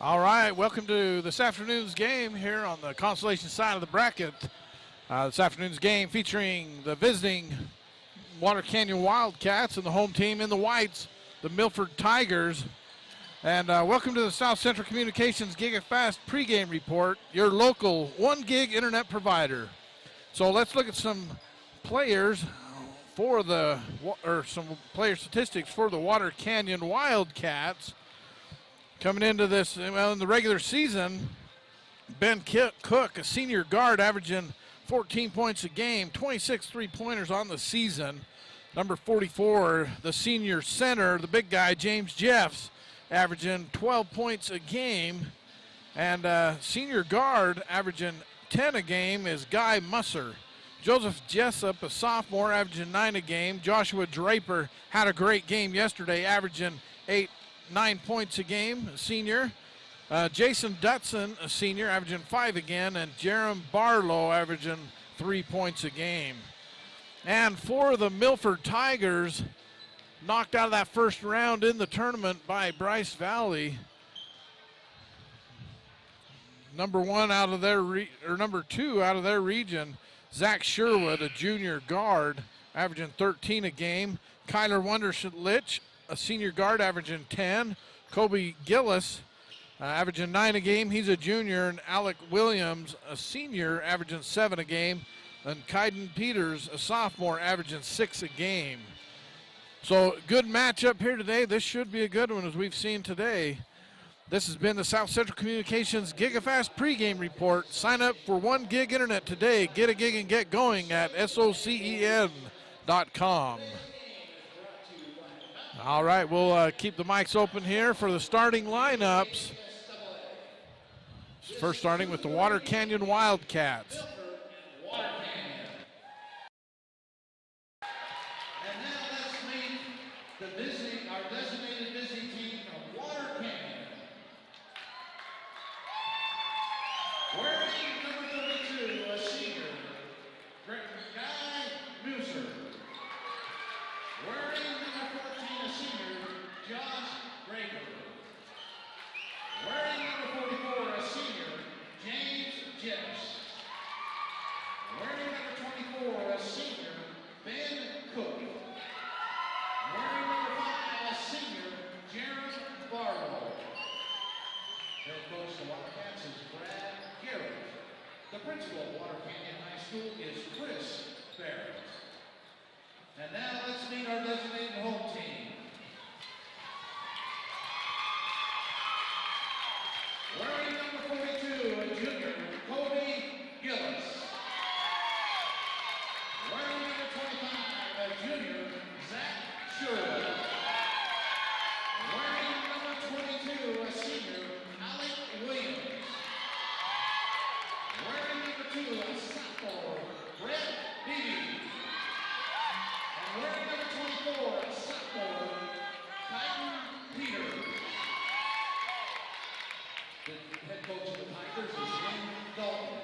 All right, welcome to this afternoon's game here on the Consolation side of the bracket. This afternoon's game featuring the visiting Water Canyon Wildcats and the home team in the whites, the Milford Tigers. And welcome to the South Central Communications GigaFast pregame report, your local 1 gig internet provider. So let's look at some players for some player statistics for the Water Canyon Wildcats. Coming into this, well, in the regular season, Ben Cook, a senior guard, averaging 14 points a game, 26 three-pointers on the season. Number 44, the senior center, the big guy, James Jeffs, averaging 12 points a game. And senior guard, averaging 10 a game, is Guy Musser. Joseph Jessup, a sophomore, averaging 9 a game. Joshua Draper had a great game yesterday, averaging 9 points a game, a senior. Jason Dutson, a senior, averaging 5 again, and Jerem Barlow averaging 3 points a game. And for the Milford Tigers, knocked out of that first round in the tournament by Bryce Valley. Number 2 out of their region, Zach Sherwood, a junior guard, averaging 13 a game. Kyler Wunderlich, a senior guard, averaging 10. Kobe Gillis, averaging 9 a game. He's a junior. And Alec Williams, a senior, averaging 7 a game. And Kaiden Peters, a sophomore, averaging 6 a game. So good matchup here today. This should be a good one, as we've seen today. This has been the South Central Communications GigaFast pregame report. Sign up for 1 gig internet today. Get a gig and get going at SOCEN.com. All right, we'll keep the mics open here for the starting lineups. First starting with the Water Canyon Wildcats. And now let's meet our designated visiting team from Water Canyon. Wearing number 32, a senior, Guy Musser. Wearing number 14, a senior, Josh Draper. Wearing number 44, a senior, James Jeffs. Wearing number 24, a senior, Ben Cook. Wearing number 5, a senior, Jerem Barlow. Head coach of the Wildcats is Brad Garrett. The principal of Water Canyon High School is Chris Barrett. And now let's meet our designated home team. Wearing number 42, a junior, Kobe Gillis. Wearing number 25, a junior, Zach Sherwood. Wearing number 22, a senior, Alec Williams. Wearing number 2, a sophomore, Brett Beebe. And wearing number 24, a sophomore, Kaiden Peters. The head coach of the Tigers is Wayne Dalton.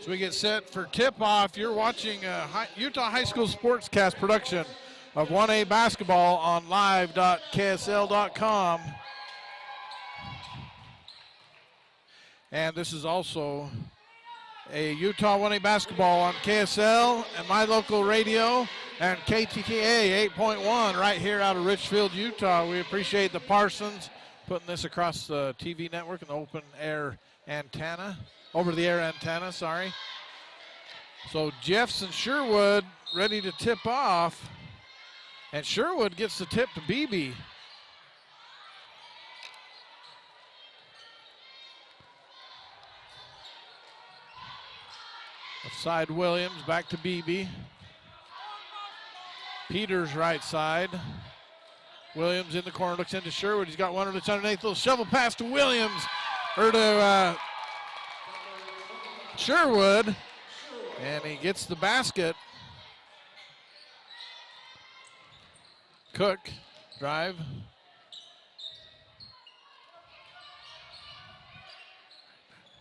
So we get set for tip-off. You're watching a Utah High School Sportscast production of 1A basketball on live.ksl.com. And this is also a Utah 1A basketball on KSL and my local radio and KTTA 8.1 right here out of Richfield, Utah. We appreciate the Parsons putting this across the TV network and the over-the-air antenna, sorry. So Jeffs and Sherwood ready to tip off. And Sherwood gets the tip to Beebe. Side Williams, back to Beebe. Peters right side. Williams in the corner, looks into Sherwood. He's got one on its underneath. Little shovel pass to Williams, or to Sherwood, and he gets the basket. Cook, drive.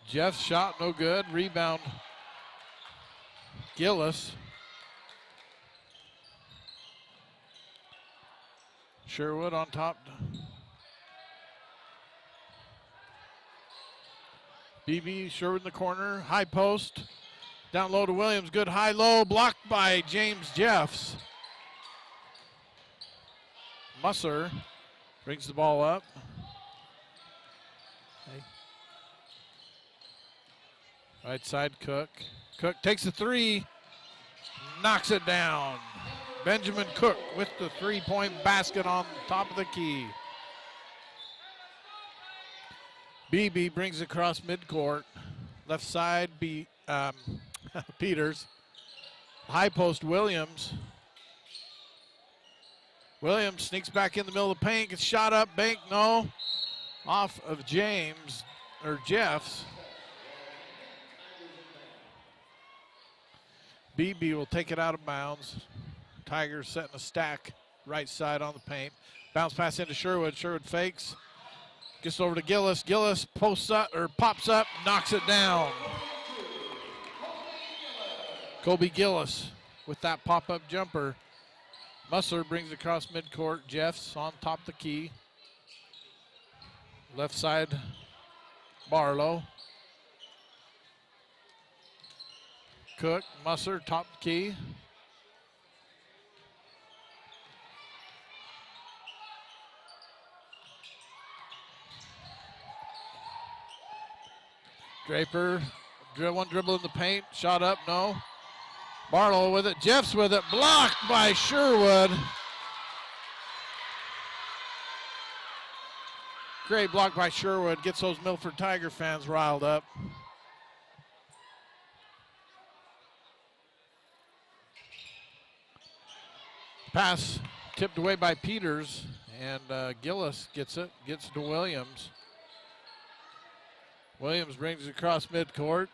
Jeff's shot, no good. Rebound, Gillis. Sherwood on top. BB, Sherwood in the corner, high post. Down low to Williams, good high-low, blocked by James Jeffs. Musser brings the ball up. Okay. Right side, Cook. Cook takes the three, knocks it down. Benjamin Cook with the three-point basket on top of the key. BB brings it across midcourt. Left side, Peters. High post, Williams. Williams sneaks back in the middle of the paint, gets shot up, bank, no. Off of Jeffs. BB will take it out of bounds. Tigers setting a stack right side on the paint. Bounce pass into Sherwood. Sherwood fakes. Gets over to Gillis. Gillis posts up or pops up, knocks it down. Kobe Gillis with that pop-up jumper. Musser brings it across midcourt. Jeffs on top of the key. Left side, Barlow. Cook, Musser, top of the key. Draper, one dribble in the paint, shot up, no. Barlow with it, Jeffs with it, blocked by Sherwood. Great block by Sherwood, gets those Milford Tiger fans riled up. Pass tipped away by Peters, and Gillis gets it to Williams. Williams brings it across midcourt.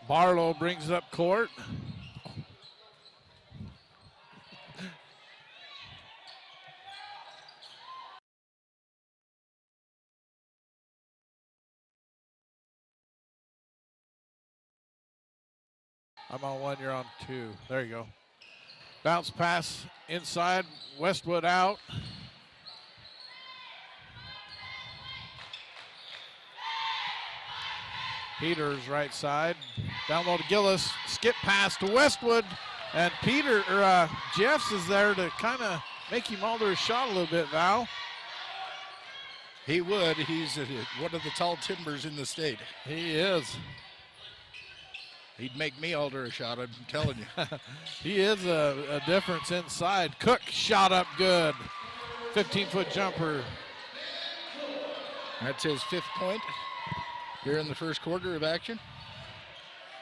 Barlow brings it up court. I'm on one, you're on two. There you go. Bounce pass inside, Westwood out. Peters right side. Down low to Gillis. Skip pass to Westwood. And Jeffs is there to kind of make him alter his shot a little bit, Val. He would. He's one of the tall timbers in the state. He is. He'd make me alter a shot, I'm telling you. He is a difference inside. Cook shot up good. 15-foot jumper. That's his 5th point here in the first quarter of action.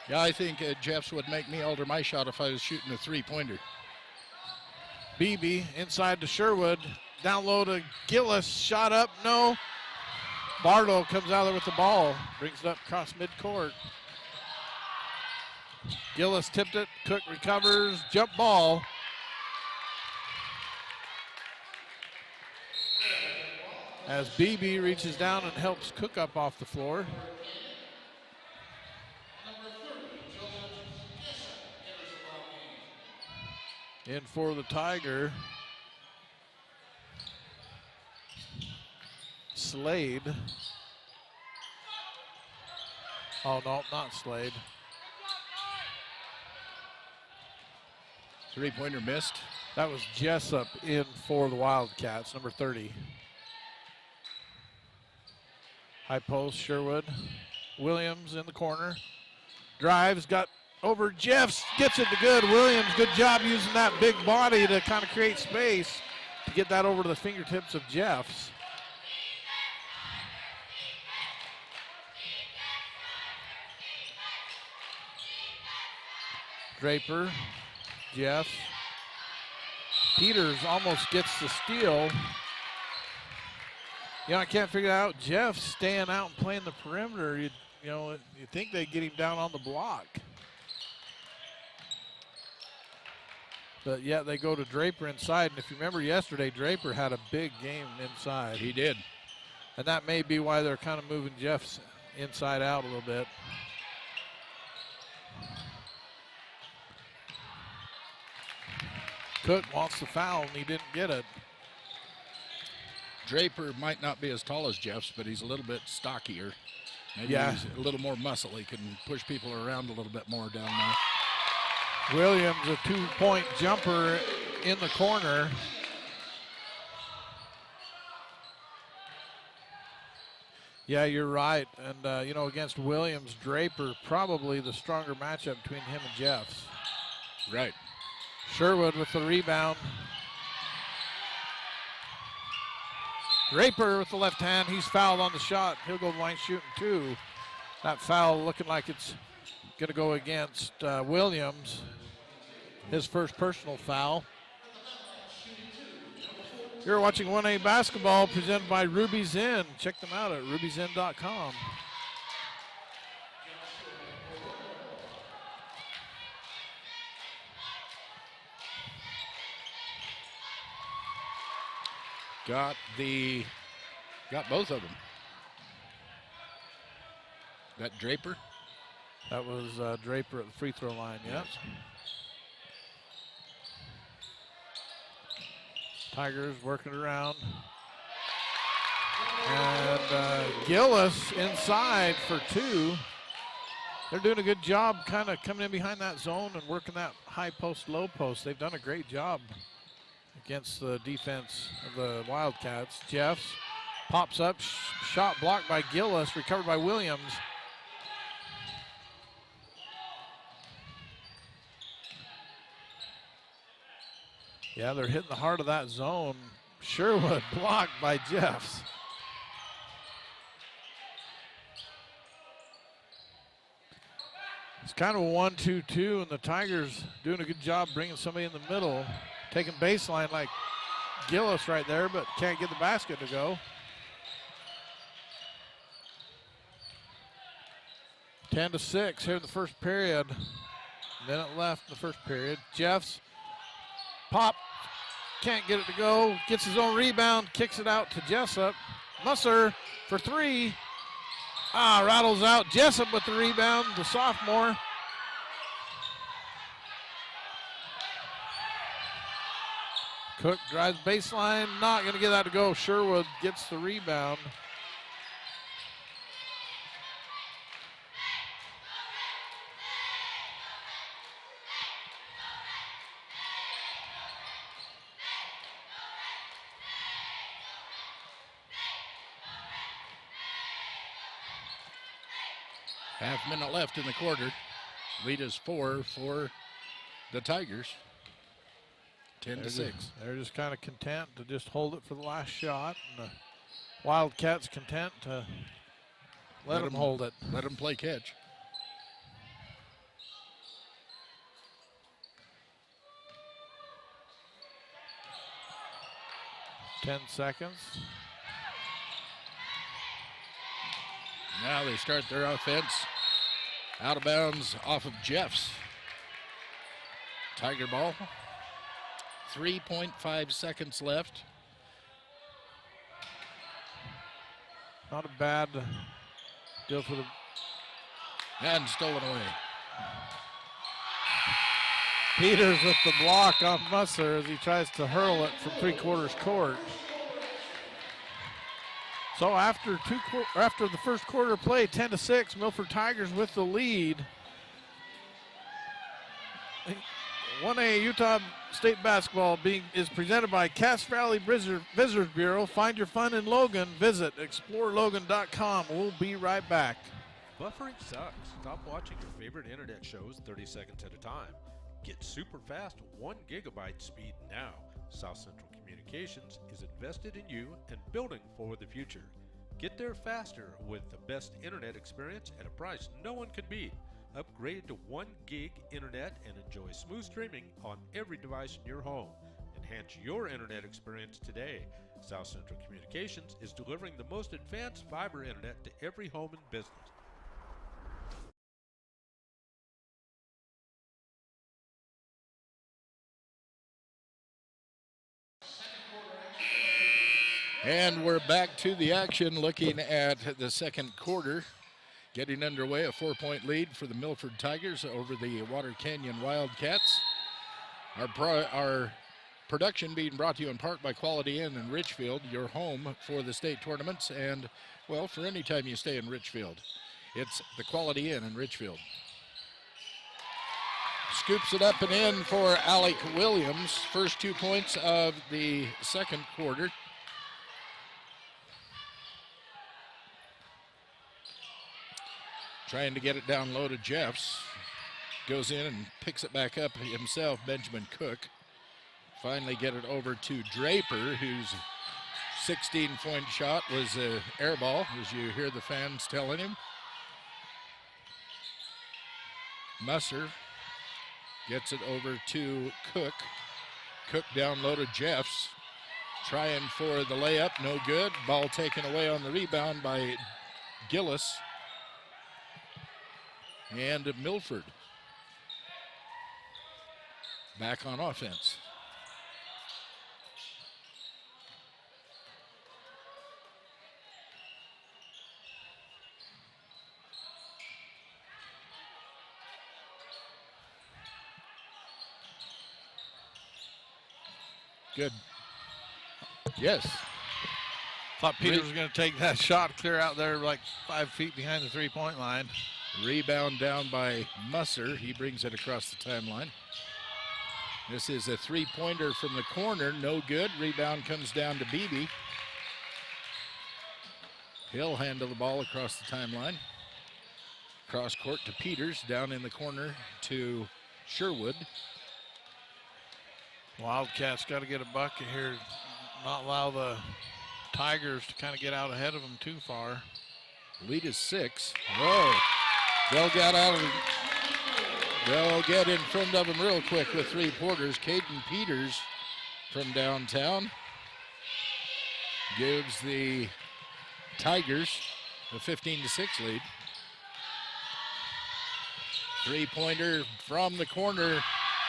Yeah, I think Jeffs would make me alter my shot if I was shooting a three-pointer. BB inside to Sherwood. Down low to Gillis. Shot up, no. Barlow comes out there with the ball. Brings it up across midcourt. Gillis tipped it. Cook recovers. Jump ball. As BB reaches down and helps Cook up off the floor. In for the Tiger. Slade. Oh, no, not Slade. Three-pointer missed. That was Jessup in for the Wildcats, number 30. High post, Sherwood. Williams in the corner. Drives, got over Jeffs, gets it to good. Williams, good job using that big body to kind of create space to get that over to the fingertips of Jeffs. Draper, Jeff. Peters almost gets the steal. You know, I can't figure out Jeff staying out and playing the perimeter. You think they'd get him down on the block. But yet they go to Draper inside. And if you remember yesterday, Draper had a big game inside. He did. And that may be why they're kind of moving Jeffs inside out a little bit. Cook wants the foul, and he didn't get it. Draper might not be as tall as Jeffs, but he's a little bit stockier. Maybe Yeah. he's a little more muscle. He can push people around a little bit more down there. Williams, a 2-point jumper in the corner. Yeah, you're right. And, you know, against Williams, Draper, probably the stronger matchup between him and Jeffs. Right. Sherwood with the rebound. Draper with the left hand. He's fouled on the shot. He'll go line shooting 2. That foul looking like it's going to go against Williams. His first personal foul. You're watching 1A basketball presented by Ruby's Inn. Check them out at ruby'sinn.com. Got both of them. That Draper? That was Draper at the free throw line, yes. Tigers working around. And Gillis inside for 2. They're doing a good job kind of coming in behind that zone and working that high post, low post. They've done a great job against the defense of the Wildcats. Jeffs pops up, shot blocked by Gillis, recovered by Williams. Yeah, they're hitting the heart of that zone. Sherwood blocked by Jeffs. It's kind of a 1-2-2, and the Tigers doing a good job bringing somebody in the middle, taking baseline like Gillis right there, but can't get the basket to go. 10-6 here in the first period. Minute left in the first period. Jeffs pop, can't get it to go, gets his own rebound, kicks it out to Jessup. Musser for 3. Rattles out. Jessup with the rebound, the sophomore. Cook drives baseline, not going to get that to go. Sherwood gets the rebound. Half minute left in the quarter. Lead is 4 for the Tigers. 10-6. They're just kind of content to just hold it for the last shot. And the Wildcats content to let them hold it. Let them play catch. Ten seconds. Now they start their offense. Out of bounds off of Jeffs. Tiger ball. 3.5 seconds left. Not a bad deal for the... And stolen away. Peters with the block on Musser as he tries to hurl it from 3/4 court. So after the first quarter play, 10-6, Milford Tigers with the lead. 1A Utah State basketball is presented by Cass Valley Visitors Bureau. Find your fun in Logan. Visit explorelogan.com. We'll be right back. Buffering sucks. Stop watching your favorite internet shows 30 seconds at a time. Get super fast 1 gigabyte speed now. South Central Communications is invested in you and building for the future. Get there faster with the best internet experience at a price no one can beat. Upgrade to 1 gig internet and enjoy smooth streaming on every device in your home. Enhance your internet experience today. South Central Communications is delivering the most advanced fiber internet to every home and business. And we're back to the action looking at the second quarter. Getting underway, a 4-point lead for the Milford Tigers over the Water Canyon Wildcats. Our production being brought to you in part by Quality Inn in Richfield, your home for the state tournaments and, well, for any time you stay in Richfield. It's the Quality Inn in Richfield. Scoops it up and in for Alec Williams. First 2 points of the second quarter. Trying to get it down low to Jeffs. Goes in and picks it back up himself, Benjamin Cook. Finally get it over to Draper, whose 16-point shot was an air ball, as you hear the fans telling him. Musser gets it over to Cook. Cook down low to Jeffs. Trying for the layup, no good. Ball taken away on the rebound by Gillis. And Milford back on offense. Good. Yes. Thought Peters was going to take that shot clear out there like 5 feet behind the three-point line. Rebound down by Musser. He brings it across the timeline. This is a three-pointer from the corner. No good. Rebound comes down to Beebe. He'll handle the ball across the timeline. Cross court to Peters. Down in the corner to Sherwood. Wildcats got to get a bucket here. Not allow the Tigers to kind of get out ahead of them too far. Lead is 6. Whoa. They'll get in front of them real quick with three-pointers. Caden Peters from downtown gives the Tigers a 15-6 lead. Three-pointer from the corner,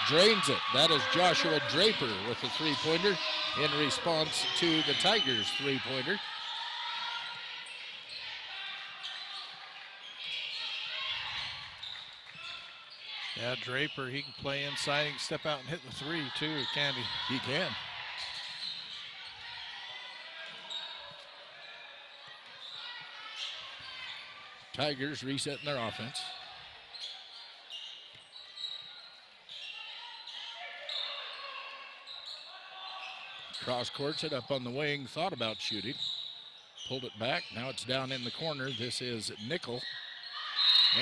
drains it. That is Joshua Draper with the three-pointer in response to the Tigers' three-pointer. Yeah, Draper, he can play inside. He can step out and hit the three, too, can't he? He can. Tigers resetting their offense. Cross courts it up on the wing, thought about shooting. Pulled it back, now it's down in the corner. This is Nickel.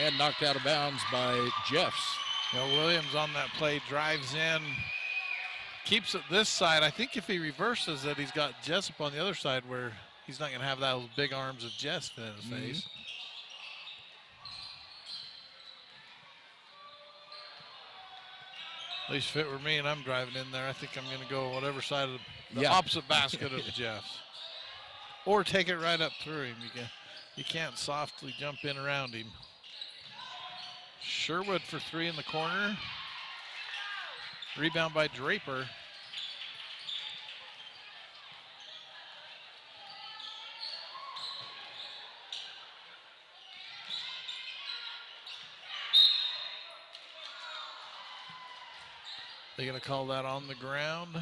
And knocked out of bounds by Jeffs. Well, Williams on that play drives in, keeps it this side. I think if he reverses it, he's got Jessup on the other side where he's not going to have those big arms of Jessup in his face. At least if it were me and I'm driving in there, I think I'm going to go whatever side of the opposite basket of Jeffs. Or take it right up through him. You can't softly jump in around him. Sherwood for three in the corner. Rebound by Draper. They're going to call that on the ground.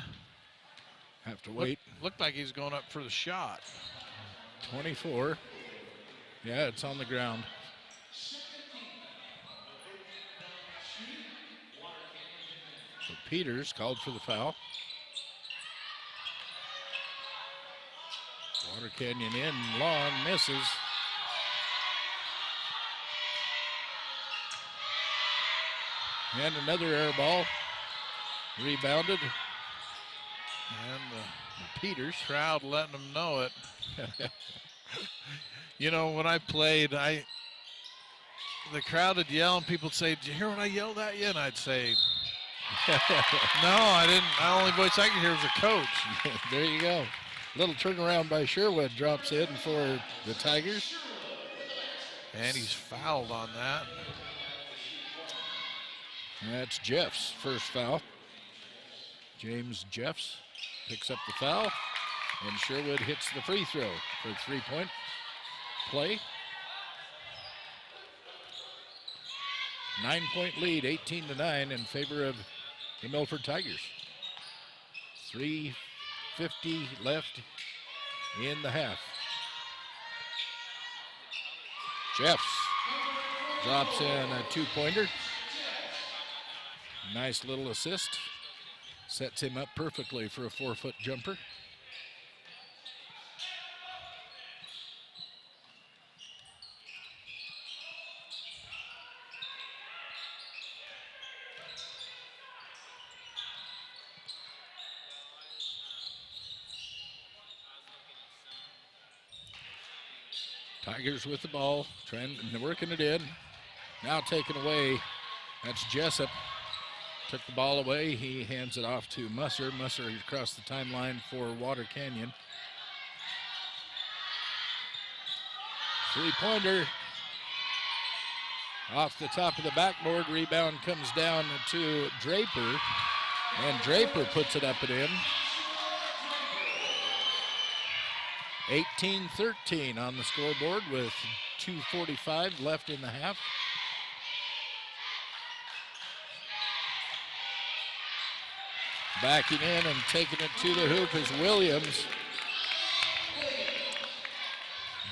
Have to wait. Looked like he's going up for the shot. 24. Yeah, it's on the ground. So Peters called for the foul. Water Canyon in, long, misses. And another air ball. Rebounded. And the Peters. Crowd letting them know it. You know, when I played, the crowd would yell and people would say, "Did you hear what I yelled at you?" And I'd say, "No, I didn't. The only voice I could hear was a coach." There you go. Little turnaround by Sherwood drops in for the Tigers. And he's fouled on that. That's Jeffs' first foul. James Jeffs picks up the foul, and Sherwood hits the free throw for a three-point play. 9-point lead, 18-9 in favor of the Milford Tigers. 3:50 left in the half. Jeffs drops in a 2-pointer. Nice little assist. Sets him up perfectly for a 4-foot jumper. Tigers with the ball, working it in. Now taken away. That's Jessup. Took the ball away. He hands it off to Musser. Musser across the timeline for Water Canyon. 3-pointer. Off the top of the backboard. Rebound comes down to Draper. And Draper puts it up and in. 18-13 on the scoreboard with 2:45 left in the half. Backing in and taking it to the hoop is Williams.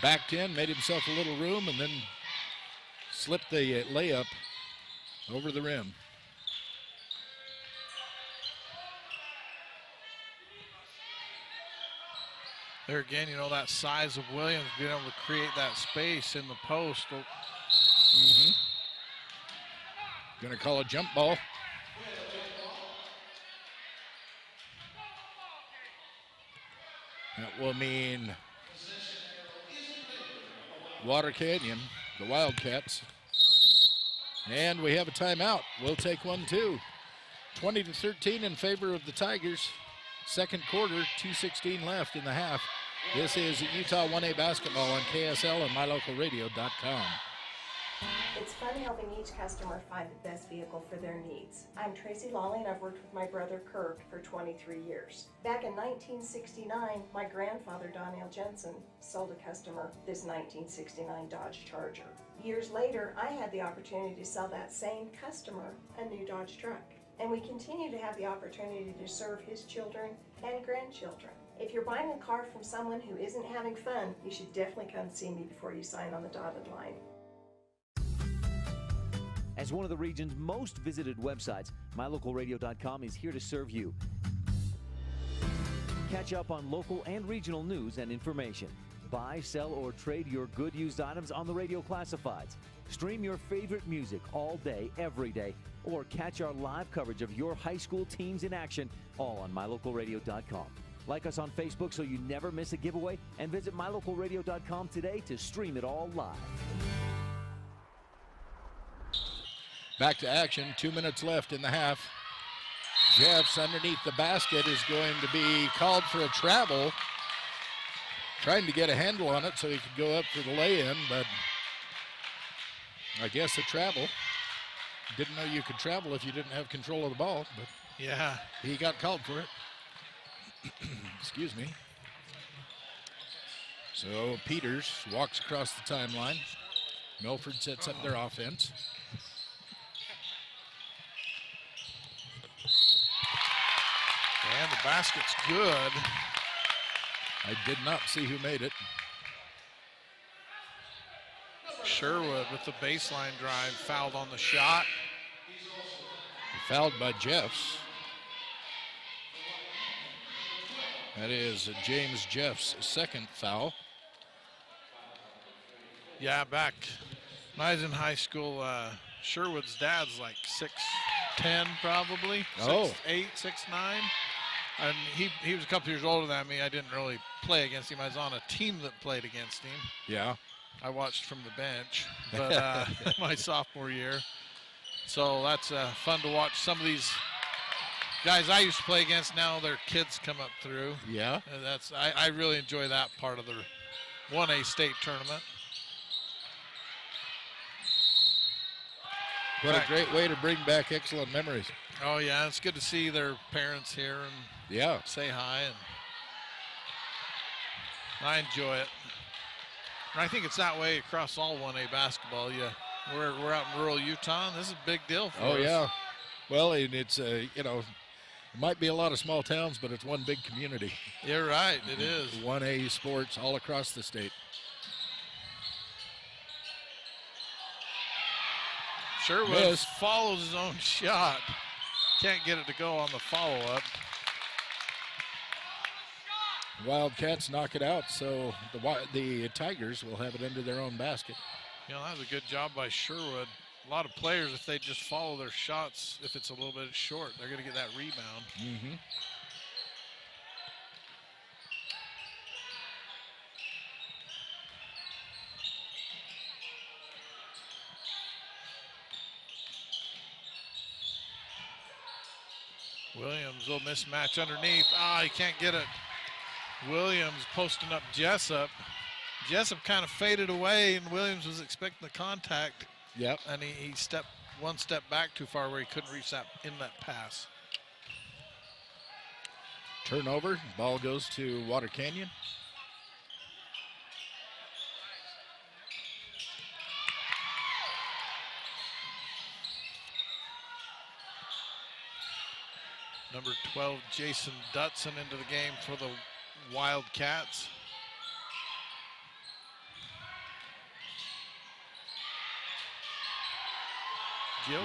Backed in, made himself a little room, and then slipped the layup over the rim. There again, you know, that size of Williams, being able to create that space in the post. Gonna call a jump ball. That will mean Water Canyon, the Wildcats. And we have a timeout. We'll take one too. 20-13 in favor of the Tigers. Second quarter, 2:16 left in the half. This is Utah 1A basketball on KSL and mylocalradio.com. It's fun helping each customer find the best vehicle for their needs. I'm Tracy Lawley, and I've worked with my brother Kirk for 23 years. Back in 1969, my grandfather Donnell Jensen sold a customer this 1969 Dodge Charger. Years later, I had the opportunity to sell that same customer a new Dodge truck. And we continue to have the opportunity to serve his children and grandchildren. If you're buying a car from someone who isn't having fun, you should definitely come see me before you sign on the dotted line. As one of the region's most visited websites, mylocalradio.com is here to serve you. Catch up on local and regional news and information. Buy, sell, or trade your good used items on the radio classifieds. Stream your favorite music all day, every day, or catch our live coverage of your high school teams in action, all on mylocalradio.com. Like us on Facebook so you never miss a giveaway, and visit mylocalradio.com today to stream it all live. Back to action, 2 minutes left in the half. Jeffs underneath the basket is going to be called for a travel. Trying to get a handle on it so he could go up for the lay-in, but I guess a travel. Didn't know you could travel if you didn't have control of the ball, but Yeah. he got called for it. Excuse me. So Peters walks across the timeline. Milford sets up their offense. And the basket's good. I did not see who made it. Sherwood with the baseline drive, fouled on the shot. Fouled by Jeffs. That is James Jeffs' second foul. Yeah, back when I was in high school, Sherwood's dad's like 6'10" probably. Oh. 6'8", 6'9". And he was a couple years older than me. I didn't really play against him. I was on a team that played against him. Yeah. I watched from the bench, but my sophomore year. So that's fun to watch some of these guys I used to play against. Now their kids come up through. Yeah. And I really enjoy that part of the 1A state tournament. What a great way to bring back excellent memories. Oh yeah, it's good to see their parents here and Yeah. say hi, and I enjoy it. And I think it's that way across all 1A basketball. You We're out in rural Utah, and this is a big deal for us. Oh, yeah. Well, and it's, you know, it might be a lot of small towns, but it's one big community. You're right, it is. 1A sports all across the state. Sherwood follows his own shot. Can't get it to go on the follow-up. Wildcats knock it out, so the Tigers will have it into their own basket. You know, that was a good job by Sherwood. A lot of players, if they just follow their shots, if it's a little bit short, they're going to get that rebound. Mm-hmm. Williams will mismatch underneath. He can't get it. Williams posting up Jessup. Jessup kind of faded away, and Williams was expecting the contact. Yep. And he stepped one step back too far where he couldn't reach that inlet pass. Turnover. Ball goes to Water Canyon. Number 12, Jason Dutson into the game for the Wildcats.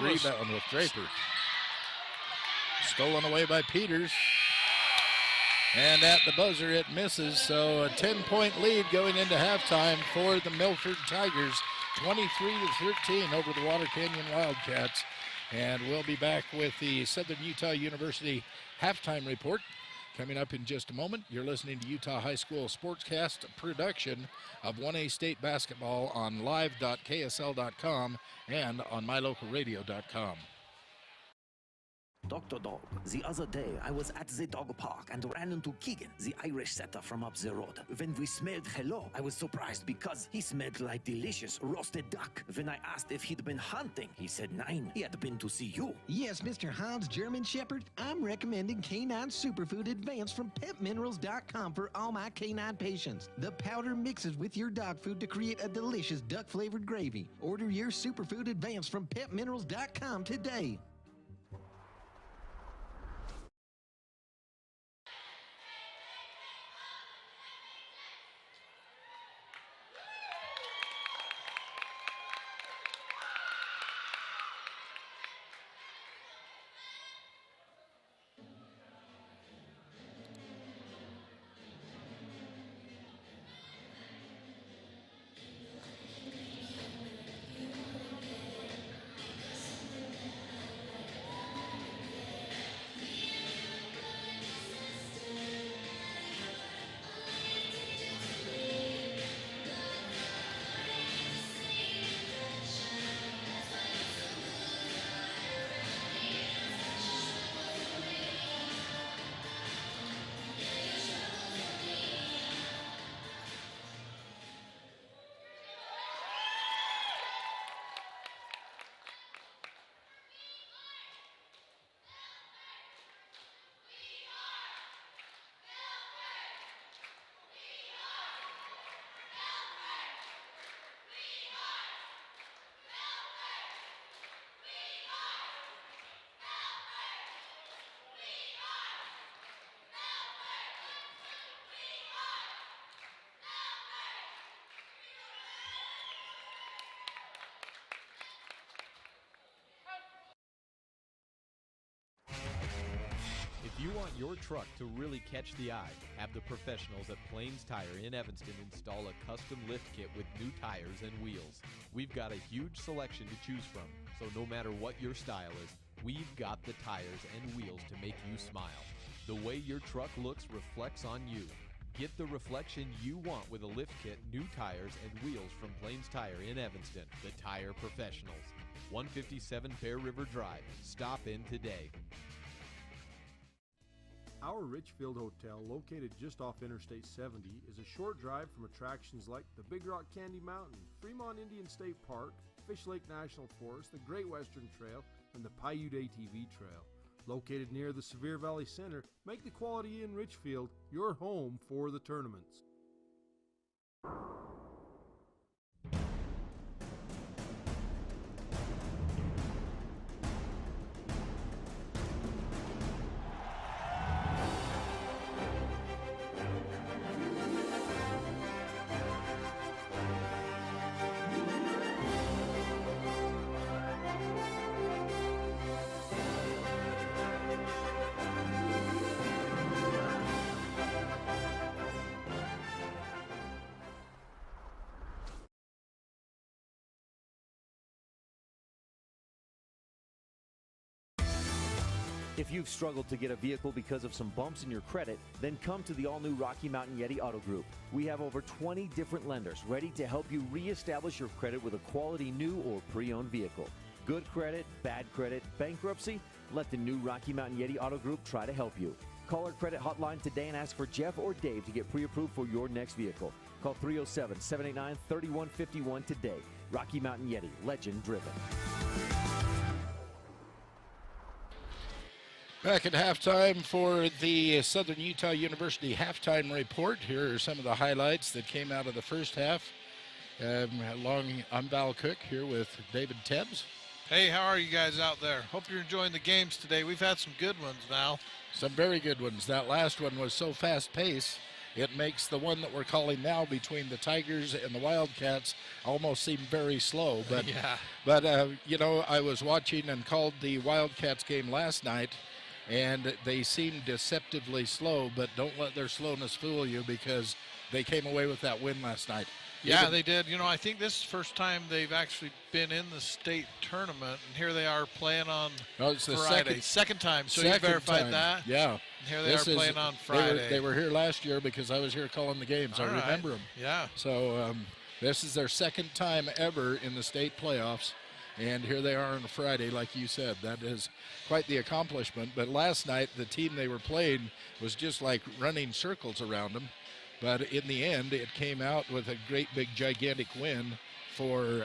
Rebound with Draper. Stolen away by Peters. And at the buzzer it misses, so a 10-point lead going into halftime for the Milford Tigers. 23-13 over the Water Canyon Wildcats. And we'll be back with the Southern Utah University halftime report coming up in just a moment. You're listening to Utah High School Sportscast production of 1A State basketball on live.ksl.com and on mylocalradio.com. Dr. Dog, the other day I was at the dog park and ran into Keegan, the Irish setter from up the road. When we smelled hello, I was surprised because he smelled like delicious roasted duck. When I asked if he'd been hunting, he said nein, he had been to see you. Yes, Mr. Hans German Shepherd, I'm recommending Canine Superfood Advanced from PetMinerals.com for all my canine patients. The powder mixes with your dog food to create a delicious duck-flavored gravy. Order your Superfood Advanced from PetMinerals.com today. If you want your truck to really catch the eye, have the professionals at Plains Tire in Evanston install a custom lift kit with new tires and wheels. We've got a huge selection to choose from, so no matter what your style is, we've got the tires and wheels to make you smile. The way your truck looks reflects on you. Get the reflection you want with a lift kit, new tires, and wheels from Plains Tire in Evanston, the tire professionals. 157 Bear River Drive. Stop in today. Our Richfield Hotel, located just off Interstate 70, is a short drive from attractions like the Big Rock Candy Mountain, Fremont Indian State Park, Fish Lake National Forest, the Great Western Trail, and the Paiute ATV Trail. Located near the Sevier Valley Center, make the Quality Inn Richfield your home for the tournaments. If you've struggled to get a vehicle because of some bumps in your credit, then come to the all-new Rocky Mountain Yeti Auto Group. We have over 20 different lenders ready to help you reestablish your credit with a quality new or pre-owned vehicle. Good credit, bad credit, bankruptcy? Let the new Rocky Mountain Yeti Auto Group try to help you. Call our credit hotline today and ask for Jeff or Dave to get pre-approved for your next vehicle. Call 307-789-3151 today. Rocky Mountain Yeti, legend driven. Back at halftime for the Southern Utah University halftime report. Here are some of the highlights that came out of the first half. I'm Val Cook here with David Tebbs. Hey, how are you guys out there? Hope you're enjoying the games today. We've had some good ones now. Some very good ones. That last one was so fast-paced, it makes the one that we're calling now between the Tigers and the Wildcats almost seem very slow. But, yeah. But I was watching and called the Wildcats game last night, and they seemed deceptively slow, but don't let their slowness fool you because they came away with that win last night. Yeah, they did. I think this is the first time they've actually been in the state tournament, and here they are playing on Friday. Second time, so you verified that? Yeah. And here they are playing on Friday. They were here last year because I was here calling the games. I remember them. Yeah. So this is their second time ever in the state playoffs. And here they are on a Friday, like you said. That is quite the accomplishment. But last night, the team they were playing was just like running circles around them. But in the end, it came out with a great, big, gigantic win for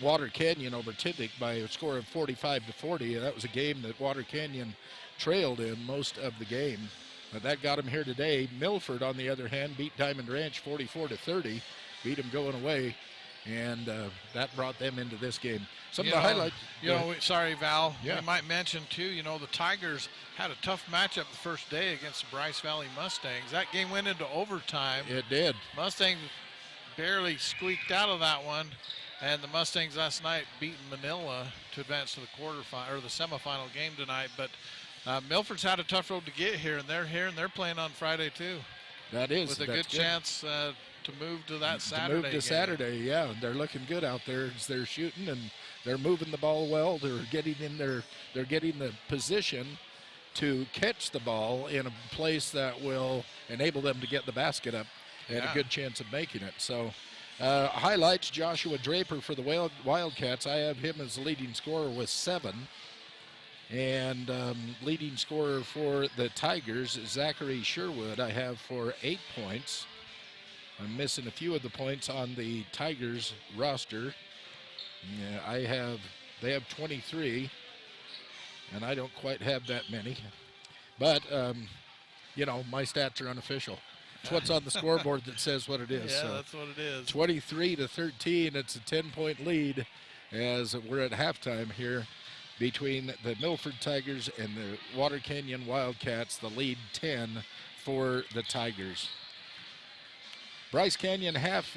Water Canyon over Tintic by a score of 45-40. That was a game that Water Canyon trailed in most of the game. But that got them here today. Milford, on the other hand, beat Diamond Ranch 44-30. Beat them going away, and that brought them into this game. Some of the highlights. Sorry, Val. Yeah. We might mention, too, the Tigers had a tough matchup the first day against the Bryce Valley Mustangs. That game went into overtime. It did. Mustangs barely squeaked out of that one, and the Mustangs last night beat Manila to advance to the quarterfinal or the semifinal game tonight. But Milford's had a tough road to get here, and they're here, and they're playing on Friday, too. That is. With a good chance to move to that Saturday. To move to Saturday, yeah. They're looking good out there as they're shooting, and they're moving the ball well. They're getting the position to catch the ball in a place that will enable them to get the basket up and a good chance of making it. So highlights, Joshua Draper for the Wildcats. I have him as the leading scorer with 7. And leading scorer for the Tigers, Zachary Sherwood, I have for 8 points. I'm missing a few of the points on the Tigers roster. Yeah, they have 23, and I don't quite have that many. But, my stats are unofficial. It's what's on the scoreboard that says what it is. Yeah, so that's what it is. 23-13, it's a 10-point lead as we're at halftime here between the Milford Tigers and the Water Canyon Wildcats, the lead 10 for the Tigers. Bryce Canyon Half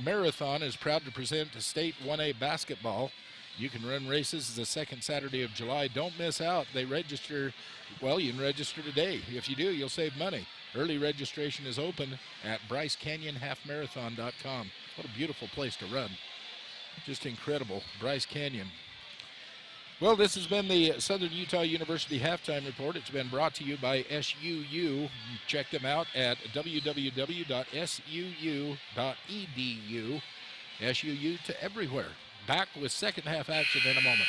Marathon is proud to present State 1A basketball. You can run races the second Saturday of July. Don't miss out. They register, you can register today. If you do, you'll save money. Early registration is open at BryceCanyonHalfMarathon.com. What a beautiful place to run. Just incredible. Bryce Canyon. Well, this has been the Southern Utah University Halftime Report. It's been brought to you by SUU. Check them out at www.suu.edu. SUU to everywhere. Back with second half action in a moment.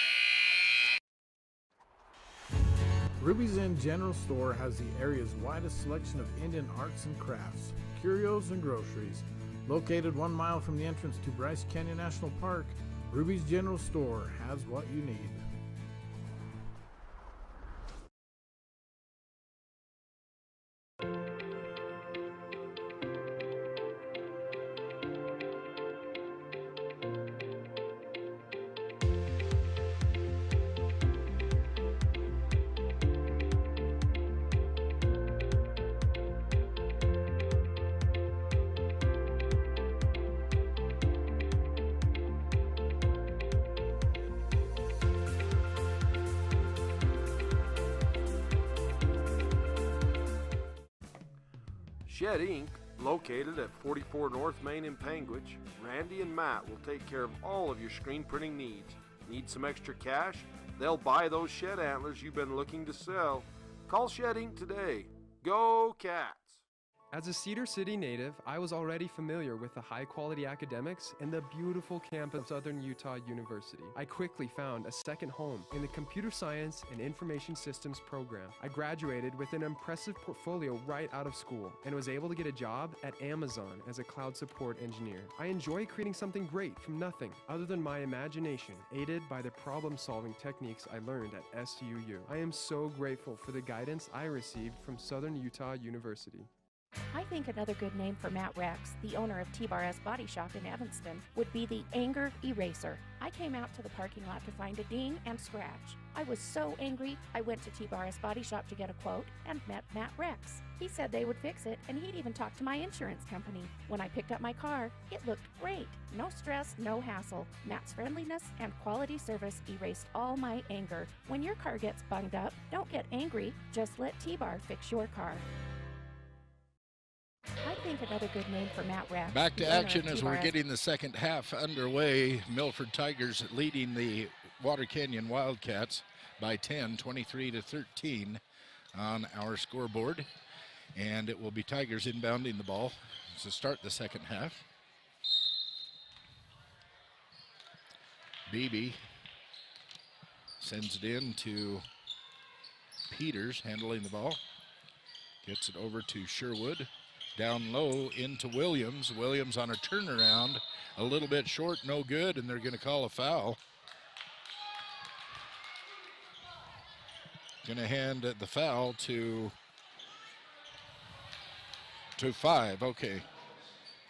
Ruby's Inn General Store has the area's widest selection of Indian arts and crafts, curios, and groceries. Located 1 mile from the entrance to Bryce Canyon National Park, Ruby's General Store has what you need. Shed Inc., located at 44 North Main in Panguitch, Randy and Matt will take care of all of your screen printing needs. Need some extra cash? They'll buy those shed antlers you've been looking to sell. Call Shed Inc. today. Go Cats! As a Cedar City native, I was already familiar with the high-quality academics and the beautiful campus of Southern Utah University. I quickly found a second home in the Computer Science and Information Systems program. I graduated with an impressive portfolio right out of school and was able to get a job at Amazon as a cloud support engineer. I enjoy creating something great from nothing other than my imagination, aided by the problem-solving techniques I learned at SUU. I am so grateful for the guidance I received from Southern Utah University. I think another good name for Matt Rex, the owner of T-Bar S Body Shop in Evanston, would be the Anger Eraser. I came out to the parking lot to find a ding and scratch. I was so angry, I went to T-Bar S Body Shop to get a quote and met Matt Rex. He said they would fix it, and he'd even talk to my insurance company. When I picked up my car, it looked great. No stress, no hassle. Matt's friendliness and quality service erased all my anger. When your car gets bunged up, don't get angry, just let T-Bar fix your car. I think another good name for Matt Rex. Back to action as we're getting the second half underway. Milford Tigers leading the Water Canyon Wildcats by 10, 23-13 on our scoreboard. And it will be Tigers inbounding the ball to start the second half. Beebe sends it in to Peters, handling the ball. Gets it over to Sherwood. Down low into Williams. Williams on a turnaround, a little bit short, no good, and they're going to call a foul. Going to hand the foul to 5. Okay.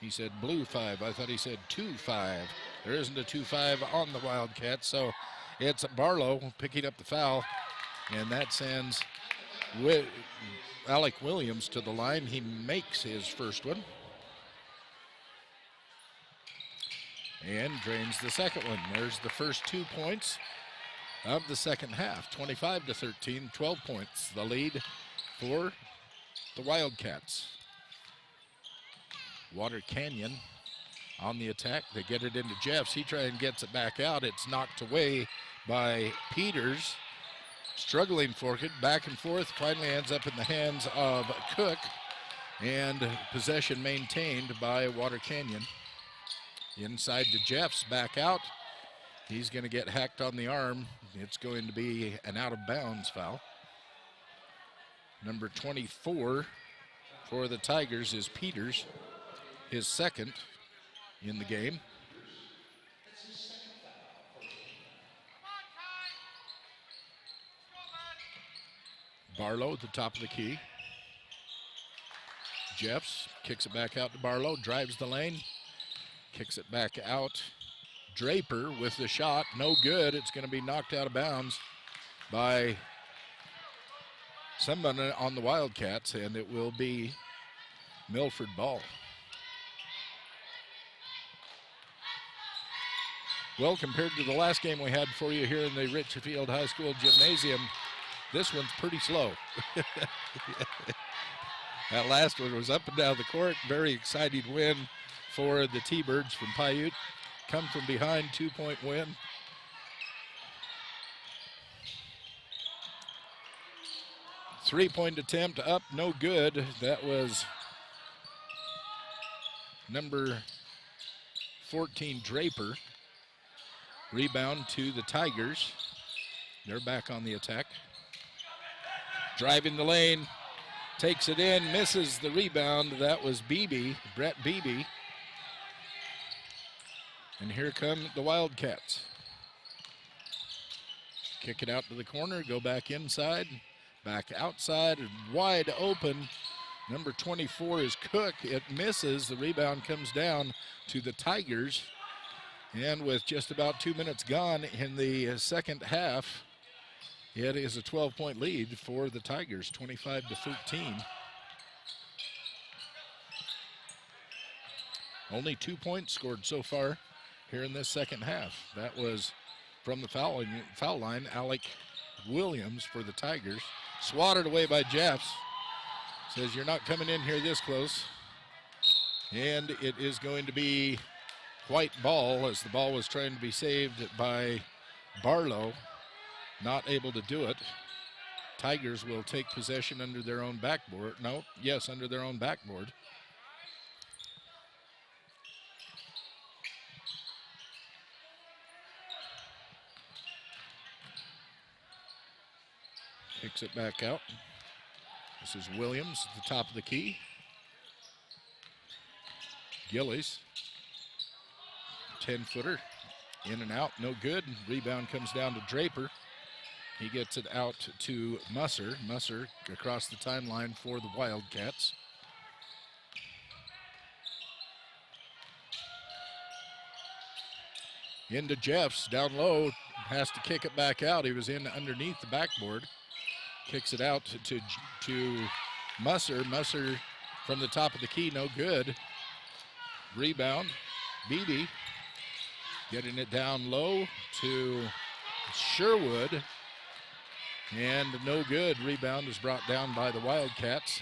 He said blue 5. I thought he said 2-5. There isn't a 2-5 on the Wildcats, so it's Barlow picking up the foul, and that sends Alec Williams to the line. He makes his first one and drains the second one. There's the first 2 points of the second half. 25-13, 12 points, the lead for the Wildcats. Water Canyon on the attack. They get it into Jeffs. He tries and gets it back out. It's knocked away by Peters. Struggling for it, back and forth, finally ends up in the hands of Cook, and possession maintained by Water Canyon. Inside to Jeffs, back out. He's going to get hacked on the arm. It's going to be an out-of-bounds foul. Number 24 for the Tigers is Peters, his second in the game. Barlow at the top of the key. Jeffs kicks it back out to Barlow, drives the lane, kicks it back out. Draper with the shot, no good. It's going to be knocked out of bounds by someone on the Wildcats, and it will be Milford ball. Well, compared to the last game we had for you here in the Richfield High School Gymnasium, this one's pretty slow. That last one was up and down the court. Very exciting win for the T-Birds from Paiute. Come from behind, 2-point win. Three-point attempt up, no good. That was number 14, Draper. Rebound to the Tigers. They're back on the attack. Driving the lane, takes it in, misses the rebound. That was Beebe, Brett Beebe. And here come the Wildcats. Kick it out to the corner, go back inside, back outside, and wide open. Number 24 is Cook. It misses. The rebound comes down to the Tigers. And with just about 2 minutes gone in the second half, it is a 12-point lead for the Tigers, 25-13. Only 2 points scored so far here in this second half. That was from the foul line, Alec Williams for the Tigers. Swatted away by Jeffs. Says, you're not coming in here this close. And it is going to be white ball as the ball was trying to be saved by Barlow not able to do it. Tigers will take possession under their own backboard. No, yes, under their own backboard. Kicks it back out. This is Williams at the top of the key. Gillies. 10-footer. In and out, no good. Rebound comes down to Draper. He gets it out to Musser. Musser across the timeline for the Wildcats. Into Jeffs, down low, has to kick it back out. He was in underneath the backboard. Kicks it out to Musser. Musser from the top of the key, no good. Rebound, Beebe. Getting it down low to Sherwood. And no good. Rebound is brought down by the Wildcats.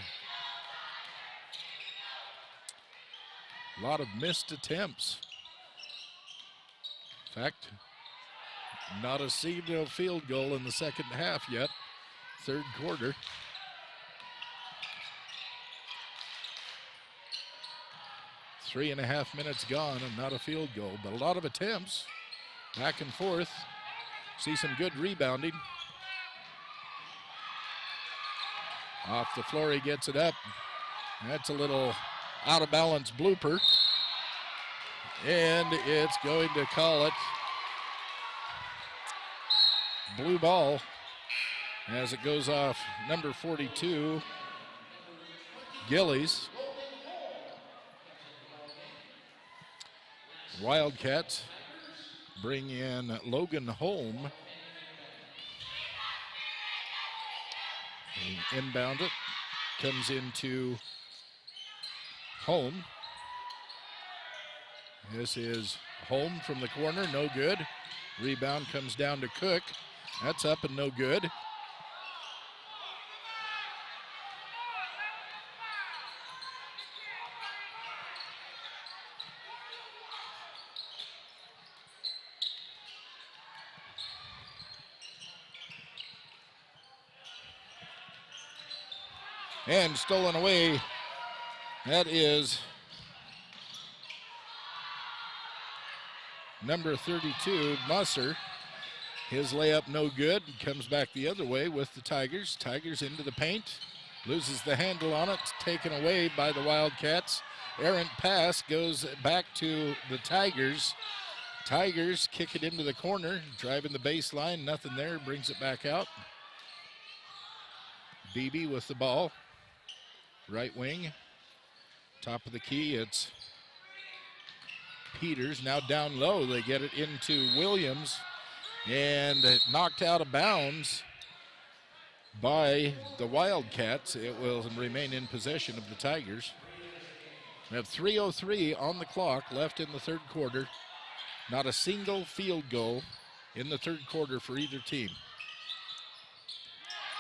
A lot of missed attempts. In fact, not a single field goal in the second half yet. Third quarter. Three and a half minutes gone and not a field goal, but a lot of attempts. Back and forth. See some good rebounding. Off the floor, he gets it up. That's a little out of balance blooper. And it's going to call it blue ball as it goes off number 42, Gillies. Wildcats bring in Logan Holm. He inbound it, comes into Holm. This is Holm from the corner, no good. Rebound comes down to Cook. That's up and no good. And stolen away. That is number 32, Musser. His layup no good. Comes back the other way with the Tigers. Tigers into the paint. Loses the handle on it. Taken away by the Wildcats. Errant pass goes back to the Tigers. Tigers kick it into the corner. Driving the baseline. Nothing there. Brings it back out. Beebe with the ball. Right wing. Top of the key. It's Peters. Now down low. They get it into Williams. And knocked out of bounds by the Wildcats. It will remain in possession of the Tigers. We have 3:03 on the clock left in the third quarter. Not a single field goal in the third quarter for either team.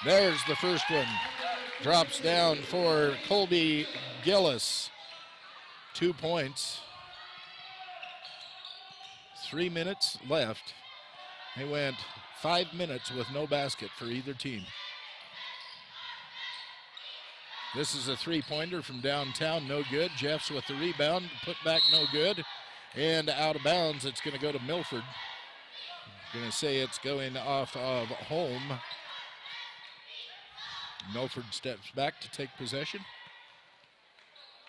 There's the first one. Drops down for Colby Gillis. 2 points. 3 minutes left. They went 5 minutes with no basket for either team. This is a three-pointer from downtown, no good. Jeffs with the rebound, put back no good. And out of bounds, it's going to go to Milford. I'm going to say it's going off of Holm. Milford steps back to take possession.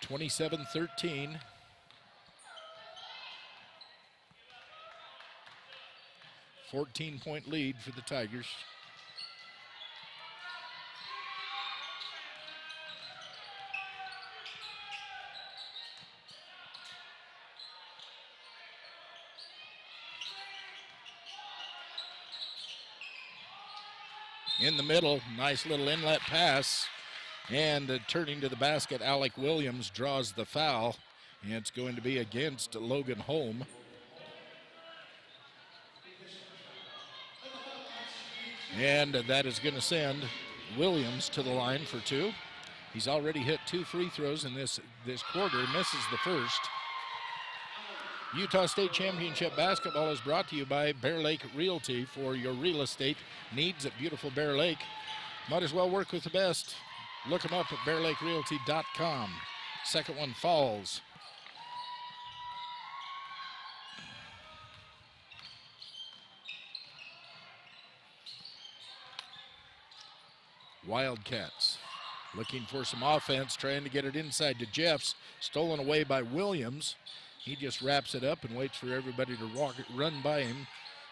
27-13. A 14-point lead for the Tigers. In the middle, nice little inlet pass. And turning to the basket, Alec Williams draws the foul. And it's going to be against Logan Holm. And that is going to send Williams to the line for two. He's already hit 2 free throws in this quarter. Misses the first. Utah State Championship basketball is brought to you by Bear Lake Realty. For your real estate needs at beautiful Bear Lake, might as well work with the best. Look them up at bearlakerealty.com. Second one falls. Wildcats looking for some offense, trying to get it inside to Jeffs. Stolen away by Williams. He just wraps it up and waits for everybody to run by him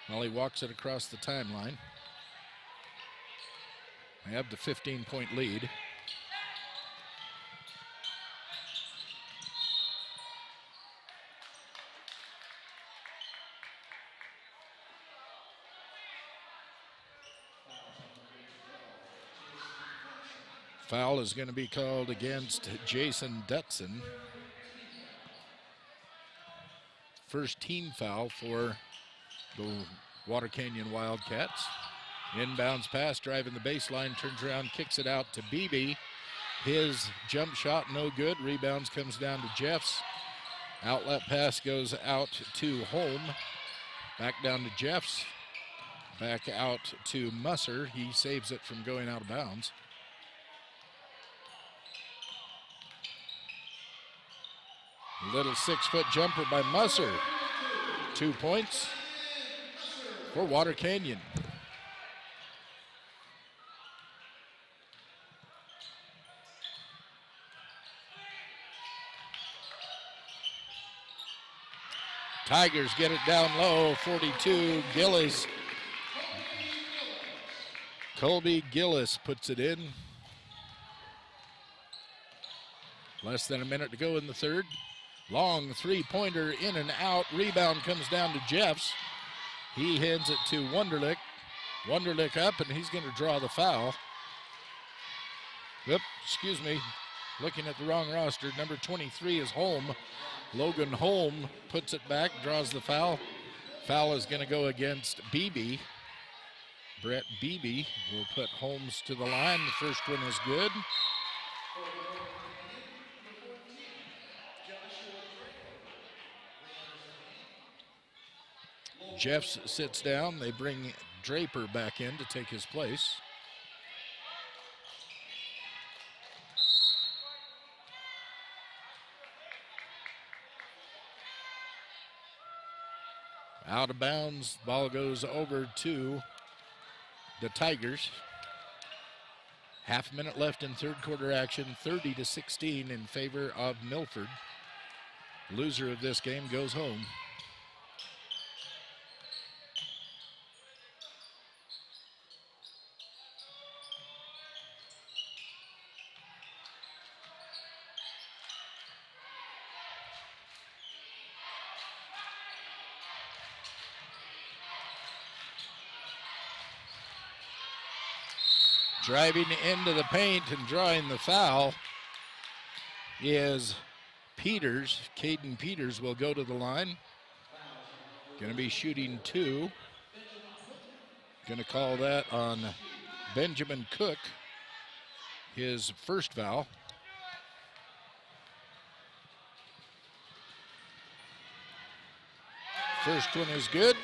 while he walks it across the timeline. They have the 15-point lead. Foul is going to be called against Jason Dutson. First team foul for the Water Canyon Wildcats. Inbounds pass, driving the baseline, turns around, kicks it out to Beebe. His jump shot no good. Rebounds comes down to Jeffs. Outlet pass goes out to Holm. Back down to Jeffs. Back out to Musser. He saves it from going out of bounds. Little 6-foot jumper by Musser. 2 points for Water Canyon. Tigers get it down low, 42, Gillis. Colby Gillis puts it in. Less than a minute to go in the third. Long three-pointer in and out. Rebound comes down to Jeffs. He hands it to Wunderlich. Wunderlich up, and he's going to draw the foul. Oop, excuse me. Looking at the wrong roster. Number 23 is Holm. Logan Holm puts it back, draws the foul. Foul is going to go against Beebe. Brett Beebe will put Holmes to the line. The first one is good. Jeffs sits down. They bring Draper back in to take his place. Out of bounds, ball goes over to the Tigers. Half a minute left in third quarter action, 30-16 in favor of Milford. Loser of this game goes home. Driving into the paint and drawing the foul is Peters. Caden Peters will go to the line. Going to be shooting two. Going to call that on Benjamin Cook, his first foul. First one is good.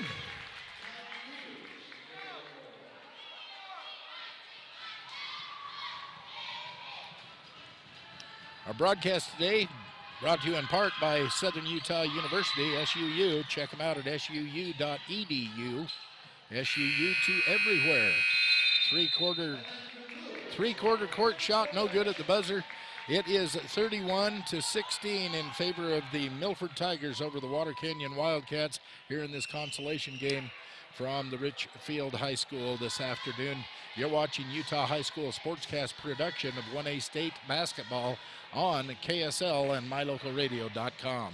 Our broadcast today brought to you in part by Southern Utah University, SUU. Check them out at suu.edu. SUU to everywhere. Three-quarter court shot, no good at the buzzer. It is 31-16 in favor of the Milford Tigers over the Water Canyon Wildcats here in this consolation game from the Richfield High School this afternoon. You're watching Utah High School Sportscast production of 1A State basketball on KSL and MyLocalRadio.com.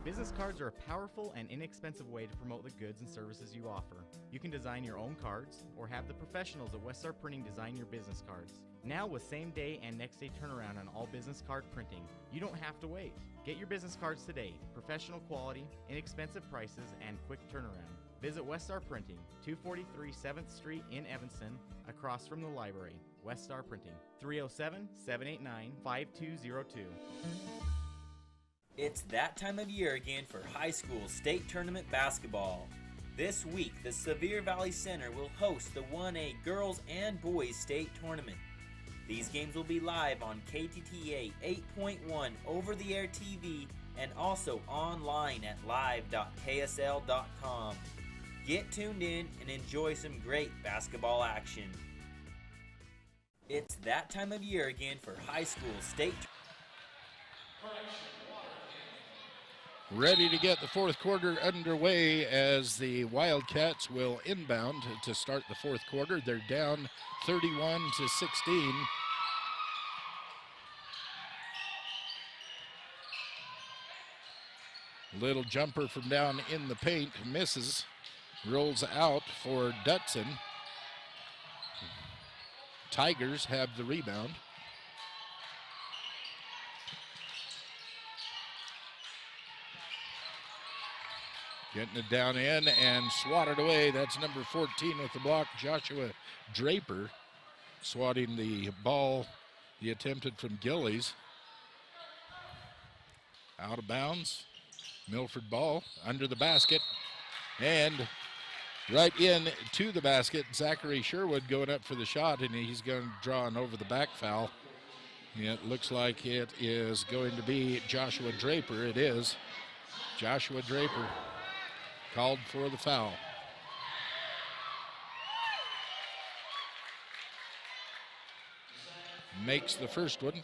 Business cards are a powerful and inexpensive way to promote the goods and services you offer. You can design your own cards or have the professionals at Westar Printing design your business cards. Now with same day and next day turnaround on all business card printing, you don't have to wait. Get your business cards today. Professional quality, inexpensive prices, and quick turnaround. Visit Westar Printing, 243 7th Street in Evanston, across from the library. Westar Printing, 307-789-5202. It's that time of year again for high school state tournament basketball. This week, the Sevier Valley Center will host the 1A girls and boys state tournament. These games will be live on KTTA 8.1 over-the-air TV and also online at live.ksl.com. Get tuned in and enjoy some great basketball action. It's that time of year again for high school state. Ready to get the fourth quarter underway as the Wildcats will inbound to start the fourth quarter. They're down 31-16. Little jumper from down in the paint, misses, rolls out for Dutson. Tigers have the rebound. Getting it down in and swatted away. That's number 14 with the block, Joshua Draper. Swatting the ball he attempted from Gillies. Out of bounds. Milford ball under the basket. And right in to the basket, Zachary Sherwood going up for the shot, and he's going to draw an over the back foul. It looks like it is going to be Joshua Draper. It is Joshua Draper called for the foul. Makes the first one.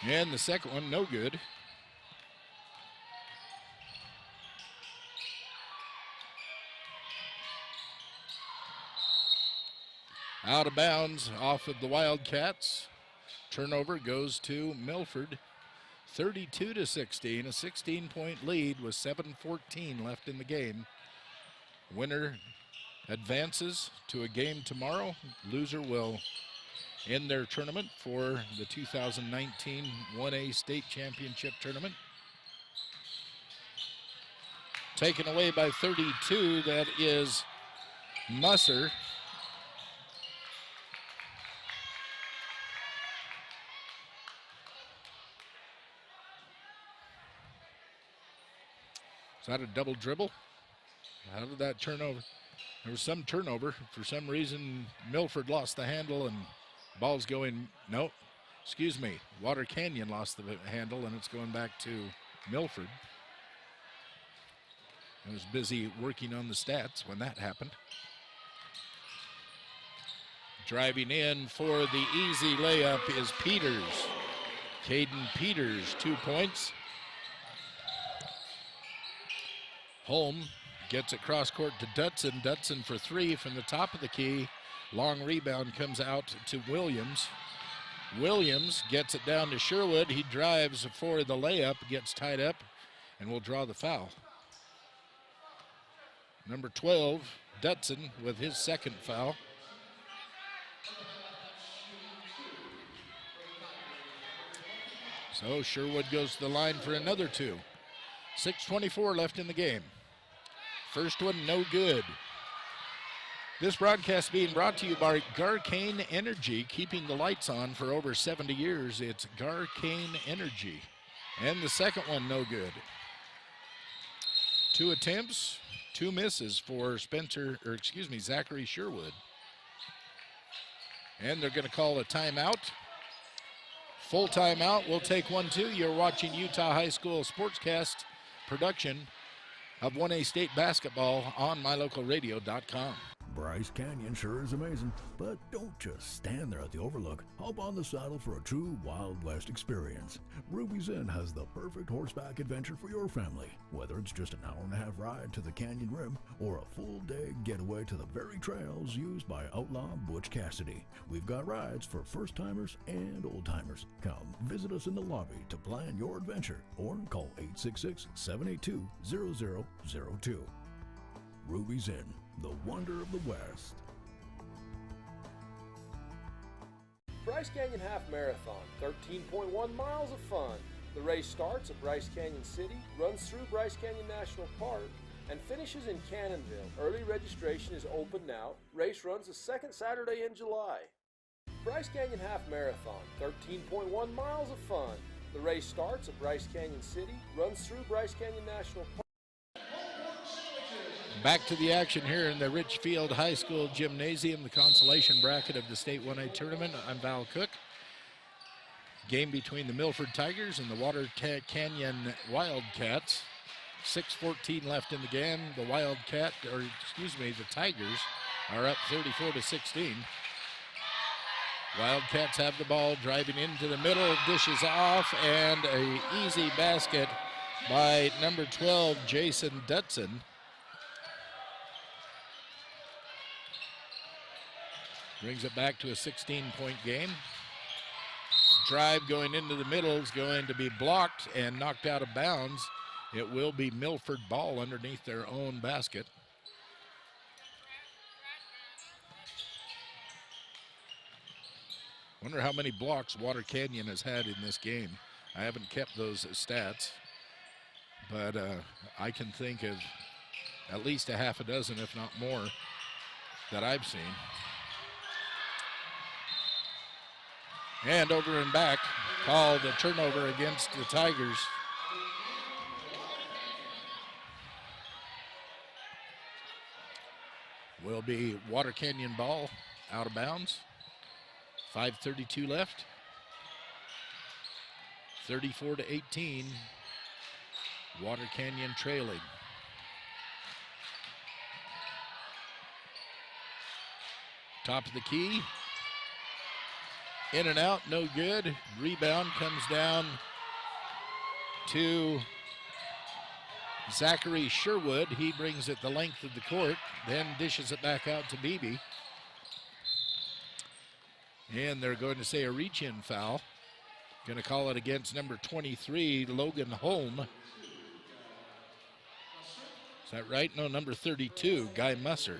And the second one, no good. Out of bounds off of the Wildcats. Turnover goes to Milford. 32-16, a 16-point lead with 7:14 left in the game. Winner advances to a game tomorrow. Loser will end their tournament for the 2019 1A State Championship Tournament. Taken away by 32, that is Musser. Is that a double dribble? How did that turnover? There was some turnover. For some reason, Milford lost the handle and ball's going, no, excuse me, Water Canyon lost the handle and it's going back to Milford. I was busy working on the stats when that happened. Driving in for the easy layup is Peters. Caden Peters, 2 points. Holm gets it cross court to Dutson. Dutson for three from the top of the key. Long rebound comes out to Williams. Williams gets it down to Sherwood. He drives for the layup, gets tied up, and will draw the foul. Number 12, Dutson, with his second foul. So Sherwood goes to the line for another two. 6:24 left in the game. First one, no good. This broadcast being brought to you by Garcane Energy, keeping the lights on for over 70 years. It's Garcane Energy. And the second one, no good. 2 attempts, 2 misses for Zachary Sherwood. And they're going to call a timeout. Full timeout. We'll take 1-2. You're watching Utah High School Sportscast production of 1A State basketball on mylocalradio.com. Bryce Canyon sure is amazing, but don't just stand there at the overlook. Hop on the saddle for a true Wild West experience. Ruby's Inn has the perfect horseback adventure for your family. Whether it's just an hour-and-a-half ride to the canyon rim or a full-day getaway to the very trails used by outlaw Butch Cassidy, we've got rides for first-timers and old-timers. Come visit us in the lobby to plan your adventure or call 866-782-0002. Ruby's Inn, the wonder of the West. Bryce Canyon Half Marathon, 13.1 miles of fun. The race starts at Bryce Canyon City, runs through Bryce Canyon National Park, and finishes in Cannonville. Early registration is open now. Race runs the second Saturday in July. Bryce Canyon Half Marathon, 13.1 miles of fun. The race starts at Bryce Canyon City, runs through Bryce Canyon National Park. Back to the action here in the Richfield High School Gymnasium, the consolation bracket of the State 1A tournament. I'm Val Cook. Game between the Milford Tigers and the Water Canyon Wildcats. 6:14 left in the game. The the Tigers are up 34-16. Wildcats have the ball, driving into the middle, dishes off, and an easy basket by number 12, Jason Dutson. Brings it back to a 16-point game. Drive going into the middle is going to be blocked and knocked out of bounds. It will be Milford ball underneath their own basket. Wonder how many blocks Water Canyon has had in this game. I haven't kept those stats, but I can think of at least a half a dozen, if not more, that I've seen. And over and back, called a turnover against the Tigers. Will be Water Canyon ball out of bounds. 5:32 left. 34-18. Water Canyon trailing. Top of the key. In and out, no good. Rebound comes down to Zachary Sherwood. He brings it the length of the court, then dishes it back out to Beebe. And they're going to say a reach-in foul. Going to call it against number 23, Logan Holm. Is that right? No, number 32, Guy Musser.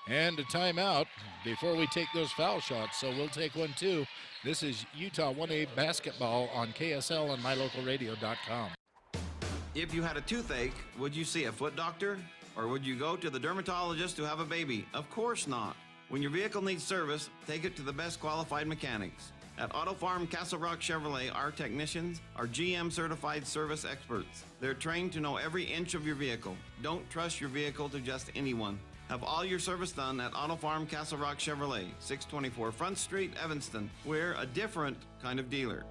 And a timeout before we take those foul shots, so we'll take one too. This is Utah 1A basketball on KSL and mylocalradio.com. If you had a toothache, would you see a foot doctor? Or would you go to the dermatologist to have a baby? Of course not. When your vehicle needs service, take it to the best qualified mechanics. At Auto Farm Castle Rock Chevrolet, our technicians are GM certified service experts. They're trained to know every inch of your vehicle. Don't trust your vehicle to just anyone. Have all your service done at Auto Farm Castle Rock Chevrolet, 624 Front Street, Evanston. We're a different kind of dealer.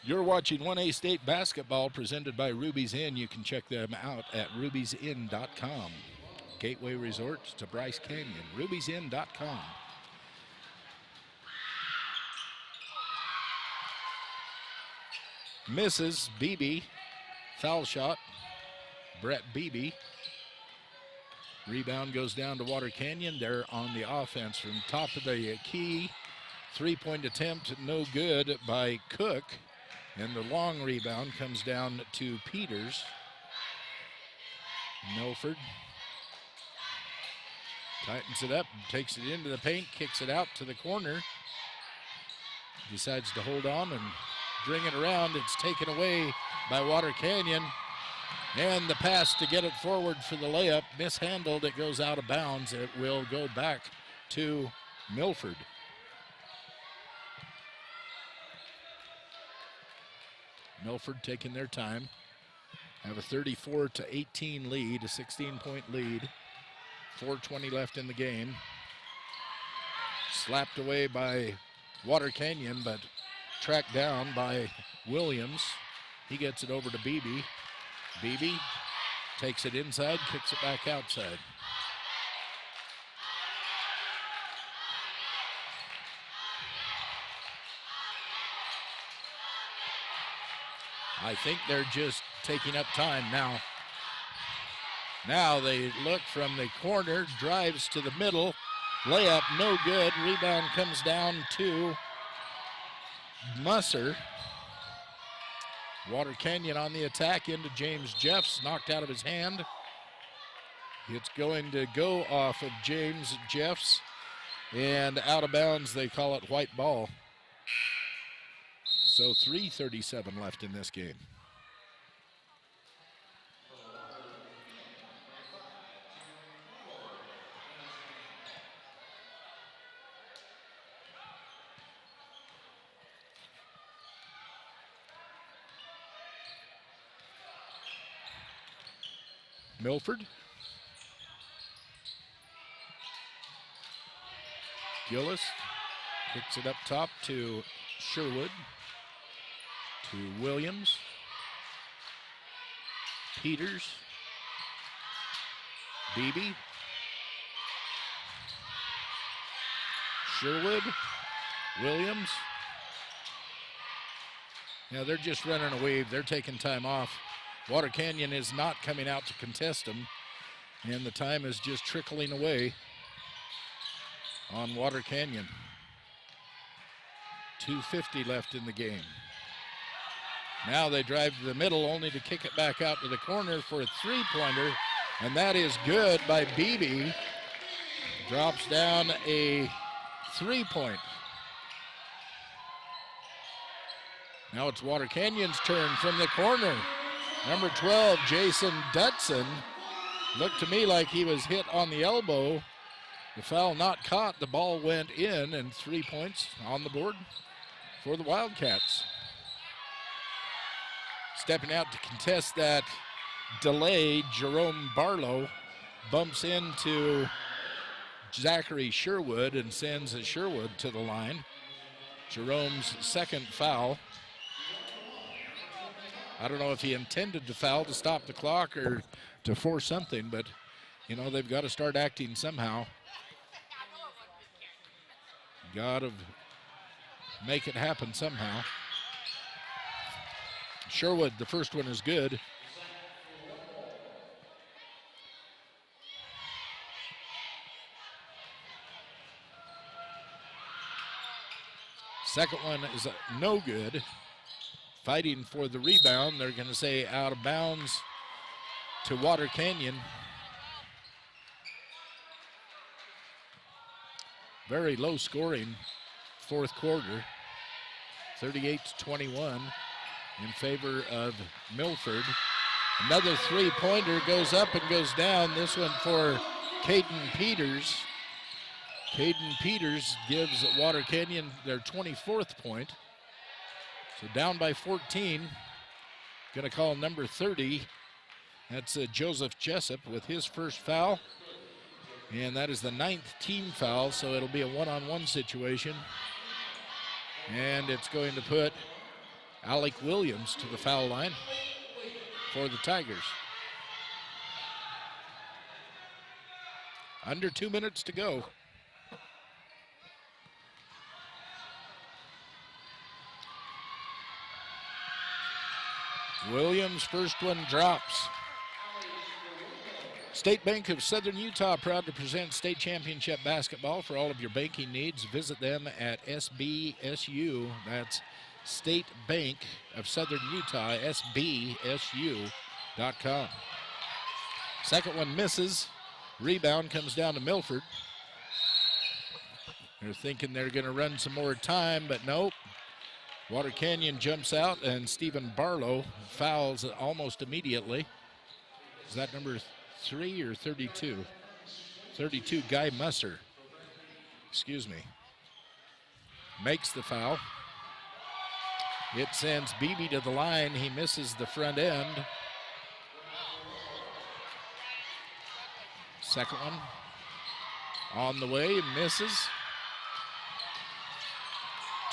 You're watching 1A State basketball presented by Ruby's Inn. You can check them out at ruby'sinn.com. Gateway Resort to Bryce Canyon, ruby'sinn.com. Misses Beebe. Foul shot, Brett Beebe. Rebound goes down to Water Canyon. They're on the offense from top of the key. Three-point attempt, no good by Cook. And the long rebound comes down to Peters. Milford tightens it up, takes it into the paint, kicks it out to the corner. Decides to hold on and bring it around. It's taken away by Water Canyon. And the pass to get it forward for the layup, mishandled. It goes out of bounds. It will go back to Milford. Milford taking their time. Have a 34-18 lead, a 16-point lead. 4:20 left in the game. Slapped away by Water Canyon, but tracked down by Williams. He gets it over to Beebe. Beebe takes it inside, kicks it back outside. I think they're just taking up time now. Now they look from the corner, drives to the middle, layup no good, rebound comes down to Musser. Water Canyon on the attack into James Jeffs, knocked out of his hand. It's going to go off of James Jeffs, and out of bounds, they call it white ball. So 3:37 left in this game. Milford. Gillis kicks it up top to Sherwood, to Williams, Peters, Beebe, Sherwood, Williams. Now they're just running a wave. They're taking time off. Water Canyon is not coming out to contest them, and the time is just trickling away on Water Canyon. 2:50 left in the game. Now they drive to the middle only to kick it back out to the corner for a three-pointer, and that is good by Beebe. Drops down a three-point. Now it's Water Canyon's turn from the corner. Number 12, Jason Dutson. Looked to me like he was hit on the elbow. The foul not caught. The ball went in, and 3 points on the board for the Wildcats. Stepping out to contest that delay, Jerome Barlow bumps into Zachary Sherwood and sends Sherwood to the line. Jerome's second foul. I don't know if he intended to foul to stop the clock or to force something, but, you know, they've got to start acting somehow. Got to make it happen somehow. Sherwood, the first one is good. Second one is no good. Fighting for the rebound. They're going to say out of bounds to Water Canyon. Very low scoring fourth quarter. 38-21 in favor of Milford. Another three-pointer goes up and goes down. This one for Caden Peters. Caden Peters gives Water Canyon their 24th point. So down by 14. Going to call number 30. That's Joseph Jessup with his first foul. And that is the 9th team foul, so it'll be a one-on-one situation. And it's going to put Alec Williams to the foul line for the Tigers. Under 2 minutes to go. Williams' first one drops. State Bank of Southern Utah proud to present state championship basketball. For all of your banking needs, visit them at SBSU. That's State Bank of Southern Utah, SBSU.com. Second one misses. Rebound comes down to Milford. They're thinking they're going to run some more time, but nope. Water Canyon jumps out, and Stephen Barlow fouls almost immediately. Is that number 3 or 32? 32, Guy Musser. Excuse me. Makes the foul. It sends Beebe to the line. He misses the front end. Second one on the way, misses.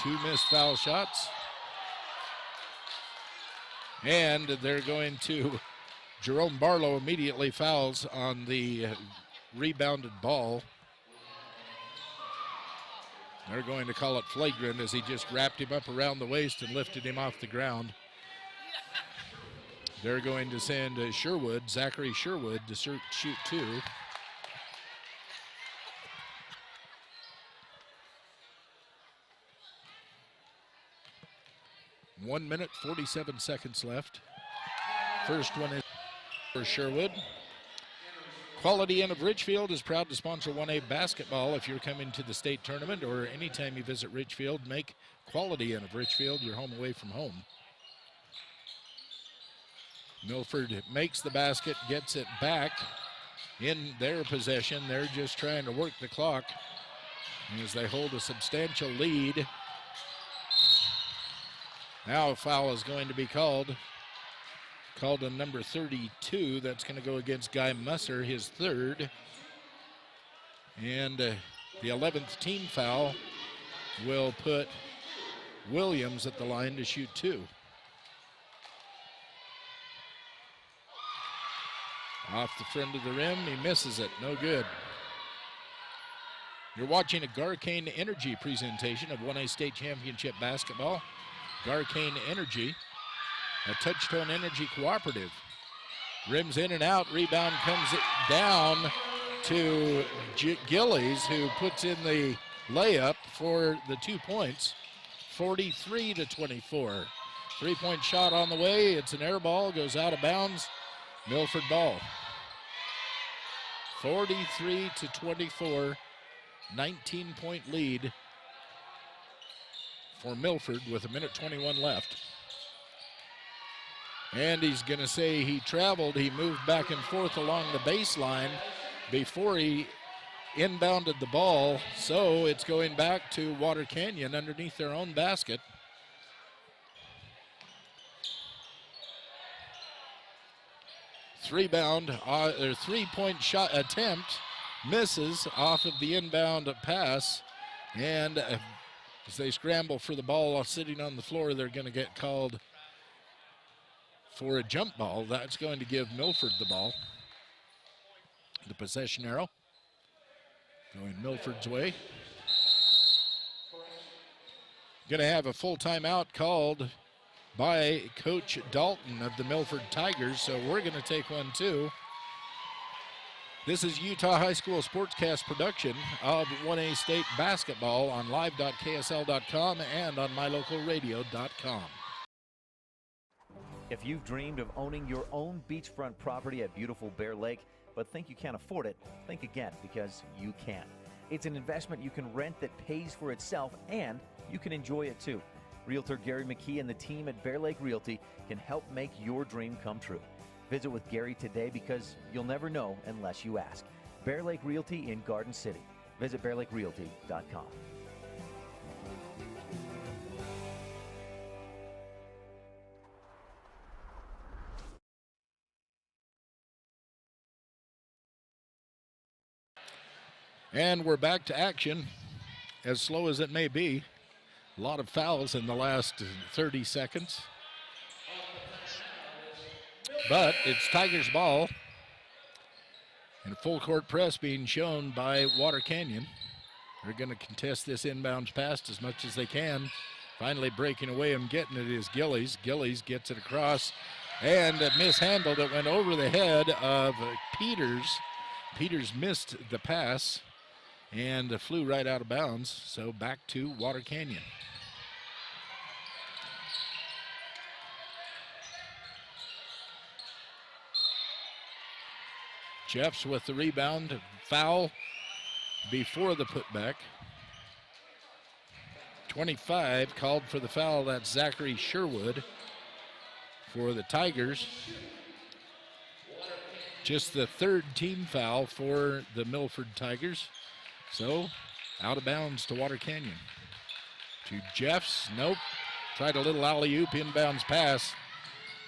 2 missed foul shots. And they're going to, Jerome Barlow immediately fouls on the rebounded ball. They're going to call it flagrant as he just wrapped him up around the waist and lifted him off the ground. They're going to send Sherwood, Zachary Sherwood, to shoot 2. One minute, 47 seconds left. First one is for Sherwood. Quality Inn of Richfield is proud to sponsor 1A basketball. If you're coming to the state tournament or anytime you visit Richfield, make Quality Inn of Richfield your home away from home. Milford makes the basket, gets it back in their possession. They're just trying to work the clock as they hold a substantial lead. Now a foul is going to be called on number 32. That's going to go against Guy Musser, his third. And the 11th team foul will put Williams at the line to shoot 2. Off the front of the rim, he misses it, no good. You're watching a Garcane Energy presentation of 1A State Championship basketball. Garcane Energy, a Touchtone Energy cooperative. Rims in and out, rebound comes down to Gillies, who puts in the layup for the 2 points, 43-24. 3-point shot on the way, it's an air ball, goes out of bounds, Milford ball. 43-24, 19-point lead for Milford with 1:21 left. And he's going to say he traveled. He moved back and forth along the baseline before he inbounded the ball. So it's going back to Water Canyon underneath their own basket. Three-point shot attempt misses off of the inbound pass. And as they scramble for the ball sitting on the floor, they're going to get called for a jump ball. That's going to give Milford the ball. The possession arrow going Milford's way. Going to have a full timeout called by Coach Dalton of the Milford Tigers, so we're going to take one too. This is Utah High School Sportscast production of 1A State basketball on live.ksl.com and on mylocalradio.com. If you've dreamed of owning your own beachfront property at beautiful Bear Lake, but think you can't afford it, think again, because you can. It's an investment you can rent that pays for itself, and you can enjoy it too. Realtor Gary McKee and the team at Bear Lake Realty can help make your dream come true. Visit with Gary today, because you'll never know unless you ask. Bear Lake Realty in Garden City. Visit bearlakerealty.com. And we're back to action. As slow as it may be, a lot of fouls in the last 30 seconds. But it's Tigers ball. And full court press being shown by Water Canyon. They're going to contest this inbounds pass as much as they can. Finally breaking away and getting it is Gillies. Gillies gets it across and mishandled. It went over the head of Peters. Peters missed the pass and flew right out of bounds. So back to Water Canyon. Jeffs with the rebound, foul before the putback. 25 called for the foul. That's Zachary Sherwood for the Tigers. Just the third team foul for the Milford Tigers. So out of bounds to Water Canyon. To Jeffs, nope. Tried a little alley-oop inbounds pass.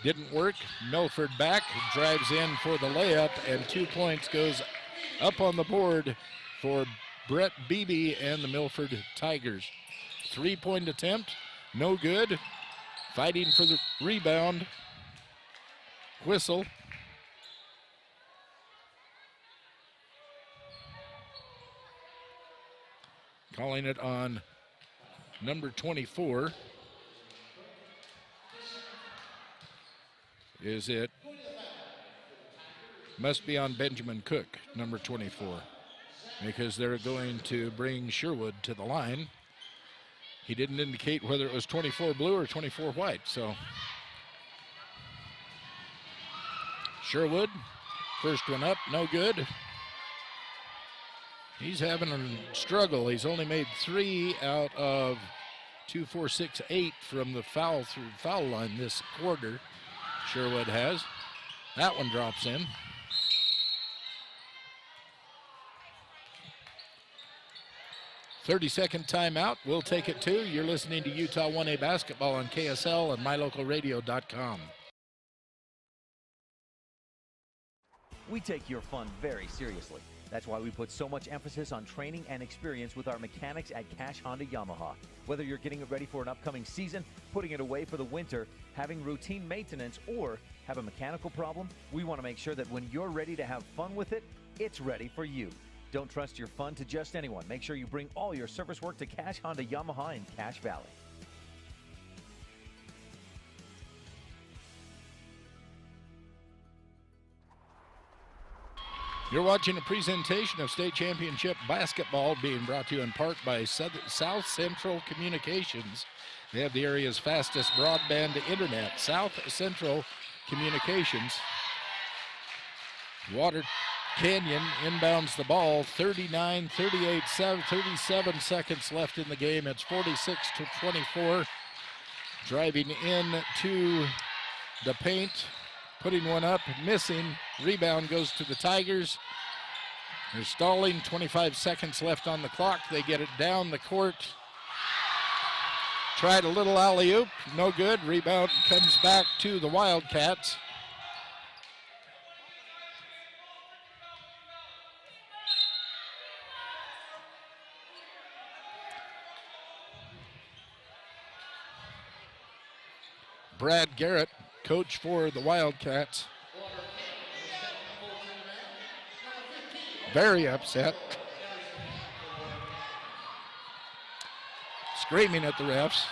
Didn't work. Milford back, drives in for the layup, and 2 points goes up on the board for Brett Beebe and the Milford Tigers. 3-point attempt, no good. Fighting for the rebound. Whistle. Calling it on number 24. Is it? Must be on Benjamin Cook, number 24, because they're going to bring Sherwood to the line. He didn't indicate whether it was 24 blue or 24 white, so Sherwood First one up, no good. He's having a struggle. He's only made 3 out of 2, 4, 6, 8 from the foul line this quarter. Sherwood has. That one drops in. "30-second timeout. We'll take it too. You're listening to Utah 1A basketball on KSL and mylocalradio.com. We take your fun very seriously. That's why we put so much emphasis on training and experience with our mechanics at Cash Honda Yamaha. Whether you're getting it ready for an upcoming season, putting it away for the winter, having routine maintenance, or have a mechanical problem, we want to make sure that when you're ready to have fun with it, it's ready for you. Don't trust your fun to just anyone. Make sure you bring all your service work to Cash Honda Yamaha in Cache Valley. You're watching a presentation of state championship basketball being brought to you in part by South Central Communications. They have the area's fastest broadband internet. South Central Communications. Water Canyon inbounds the ball. 37 seconds left in the game. It's 46-24. Driving into the paint. Putting one up, missing. Rebound goes to the Tigers. They're stalling, 25 seconds left on the clock. They get it down the court. Tried a little alley-oop, no good. Rebound comes back to the Wildcats. Brad Garrett, coach for the Wildcats. Very upset. Screaming at the refs.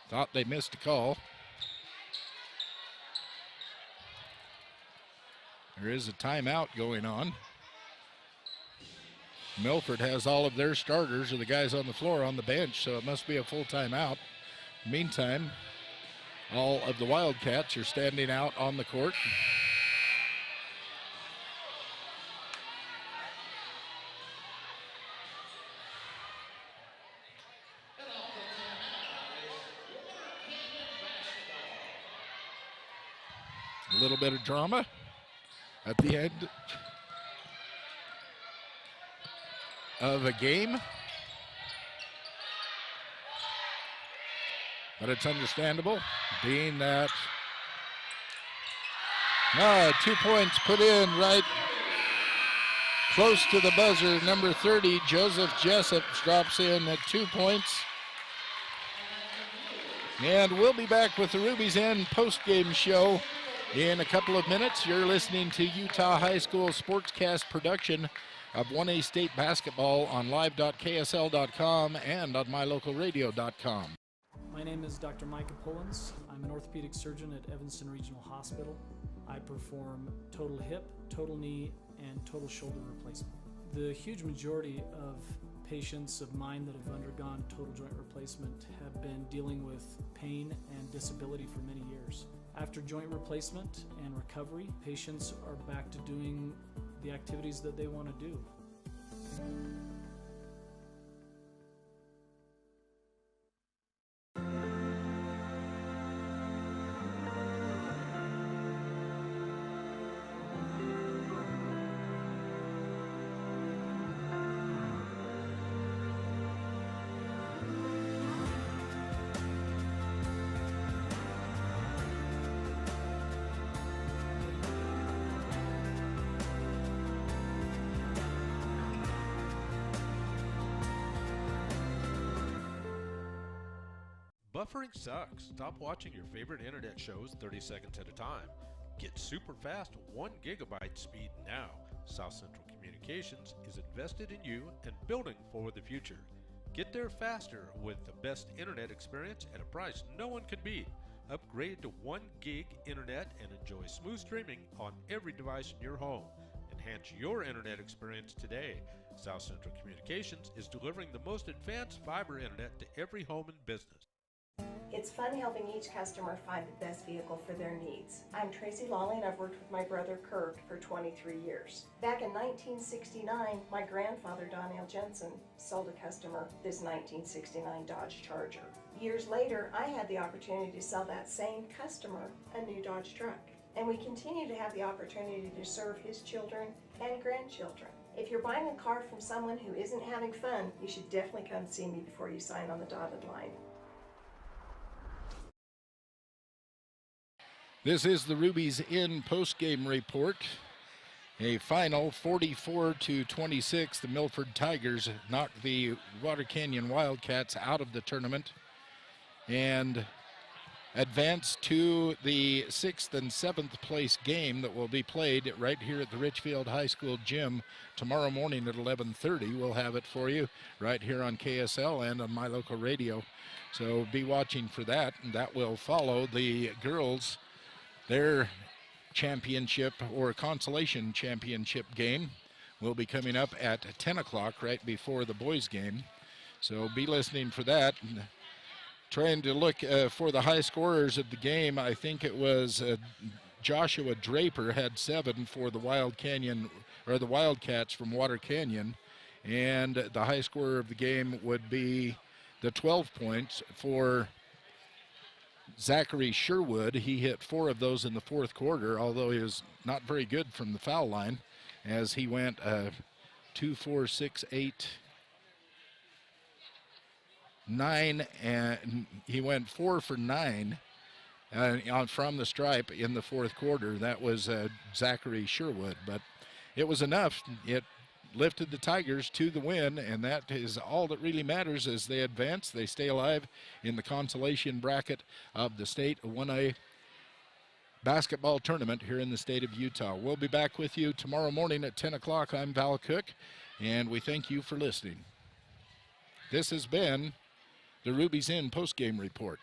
Thought they missed a call. There is a timeout going on. Milford has all of their starters, or the guys on the floor, on the bench, so it must be a full timeout. Meantime, all of the Wildcats are standing out on the court. A little bit of drama at the end of a game, but it's understandable, being that 2 points put in right close to the buzzer. Number 30, Joseph Jessup, drops in at 2 points. And we'll be back with the Ruby's End post-game show in a couple of minutes. You're listening to Utah High School Sportscast production of 1A State Basketball on live.ksl.com and on mylocalradio.com. My name is Dr. Micah Pullins. I'm an orthopedic surgeon at Evanston Regional Hospital. I perform total hip, total knee, and total shoulder replacement. The huge majority of patients of mine that have undergone total joint replacement have been dealing with pain and disability for many years. After joint replacement and recovery, patients are back to doing the activities that they want to do. Buffering sucks. Stop watching your favorite internet shows 30 seconds at a time. Get super fast 1 gigabyte speed now. South Central Communications is invested in you and building for the future. Get there faster with the best internet experience at a price no one can beat. Upgrade to 1 gig internet and enjoy smooth streaming on every device in your home. And Enhance your internet experience today. South Central Communications is delivering the most advanced fiber internet to every home and business. It's fun helping each customer find the best vehicle for their needs. I'm Tracy Lawley and I've worked with my brother Kirk for 23 years. Back in 1969, my grandfather Donnell Jensen sold a customer this 1969 Dodge Charger. Years later, I had the opportunity to sell that same customer a new Dodge truck. And we continue to have the opportunity to serve his children and grandchildren. If you're buying a car from someone who isn't having fun, you should definitely come see me before you sign on the dotted line. This is the Ruby's Inn postgame report. A final 44-26. The Milford Tigers knocked the Water Canyon Wildcats out of the tournament and advanced to the 6th and 7th place game that will be played right here at the Richfield High School gym tomorrow morning at 11:30. We'll have it for you right here on KSL and on my local radio. So be watching for that, and that will follow the girls. Their championship or consolation championship game will be coming up at 10 o'clock right before the boys game. So be listening for that. And trying to look for the high scorers of the game. I think it was Joshua Draper had 7 for the the Wildcats from Water Canyon. And the high scorer of the game would be the 12 points for Zachary Sherwood. He hit 4 of those in the 4th quarter, although he was not very good from the foul line, as he went 2, 4, 6, 8, 9, and he went 4 for 9 from the stripe in the 4th quarter. That was Zachary Sherwood, but it was enough. It lifted the Tigers to the win, and that is all that really matters as they advance. They stay alive in the consolation bracket of the state 1A basketball tournament here in the state of Utah. We'll be back with you tomorrow morning at 10 o'clock. I'm Val Cook, and we thank you for listening. This has been the Ruby's Inn postgame report.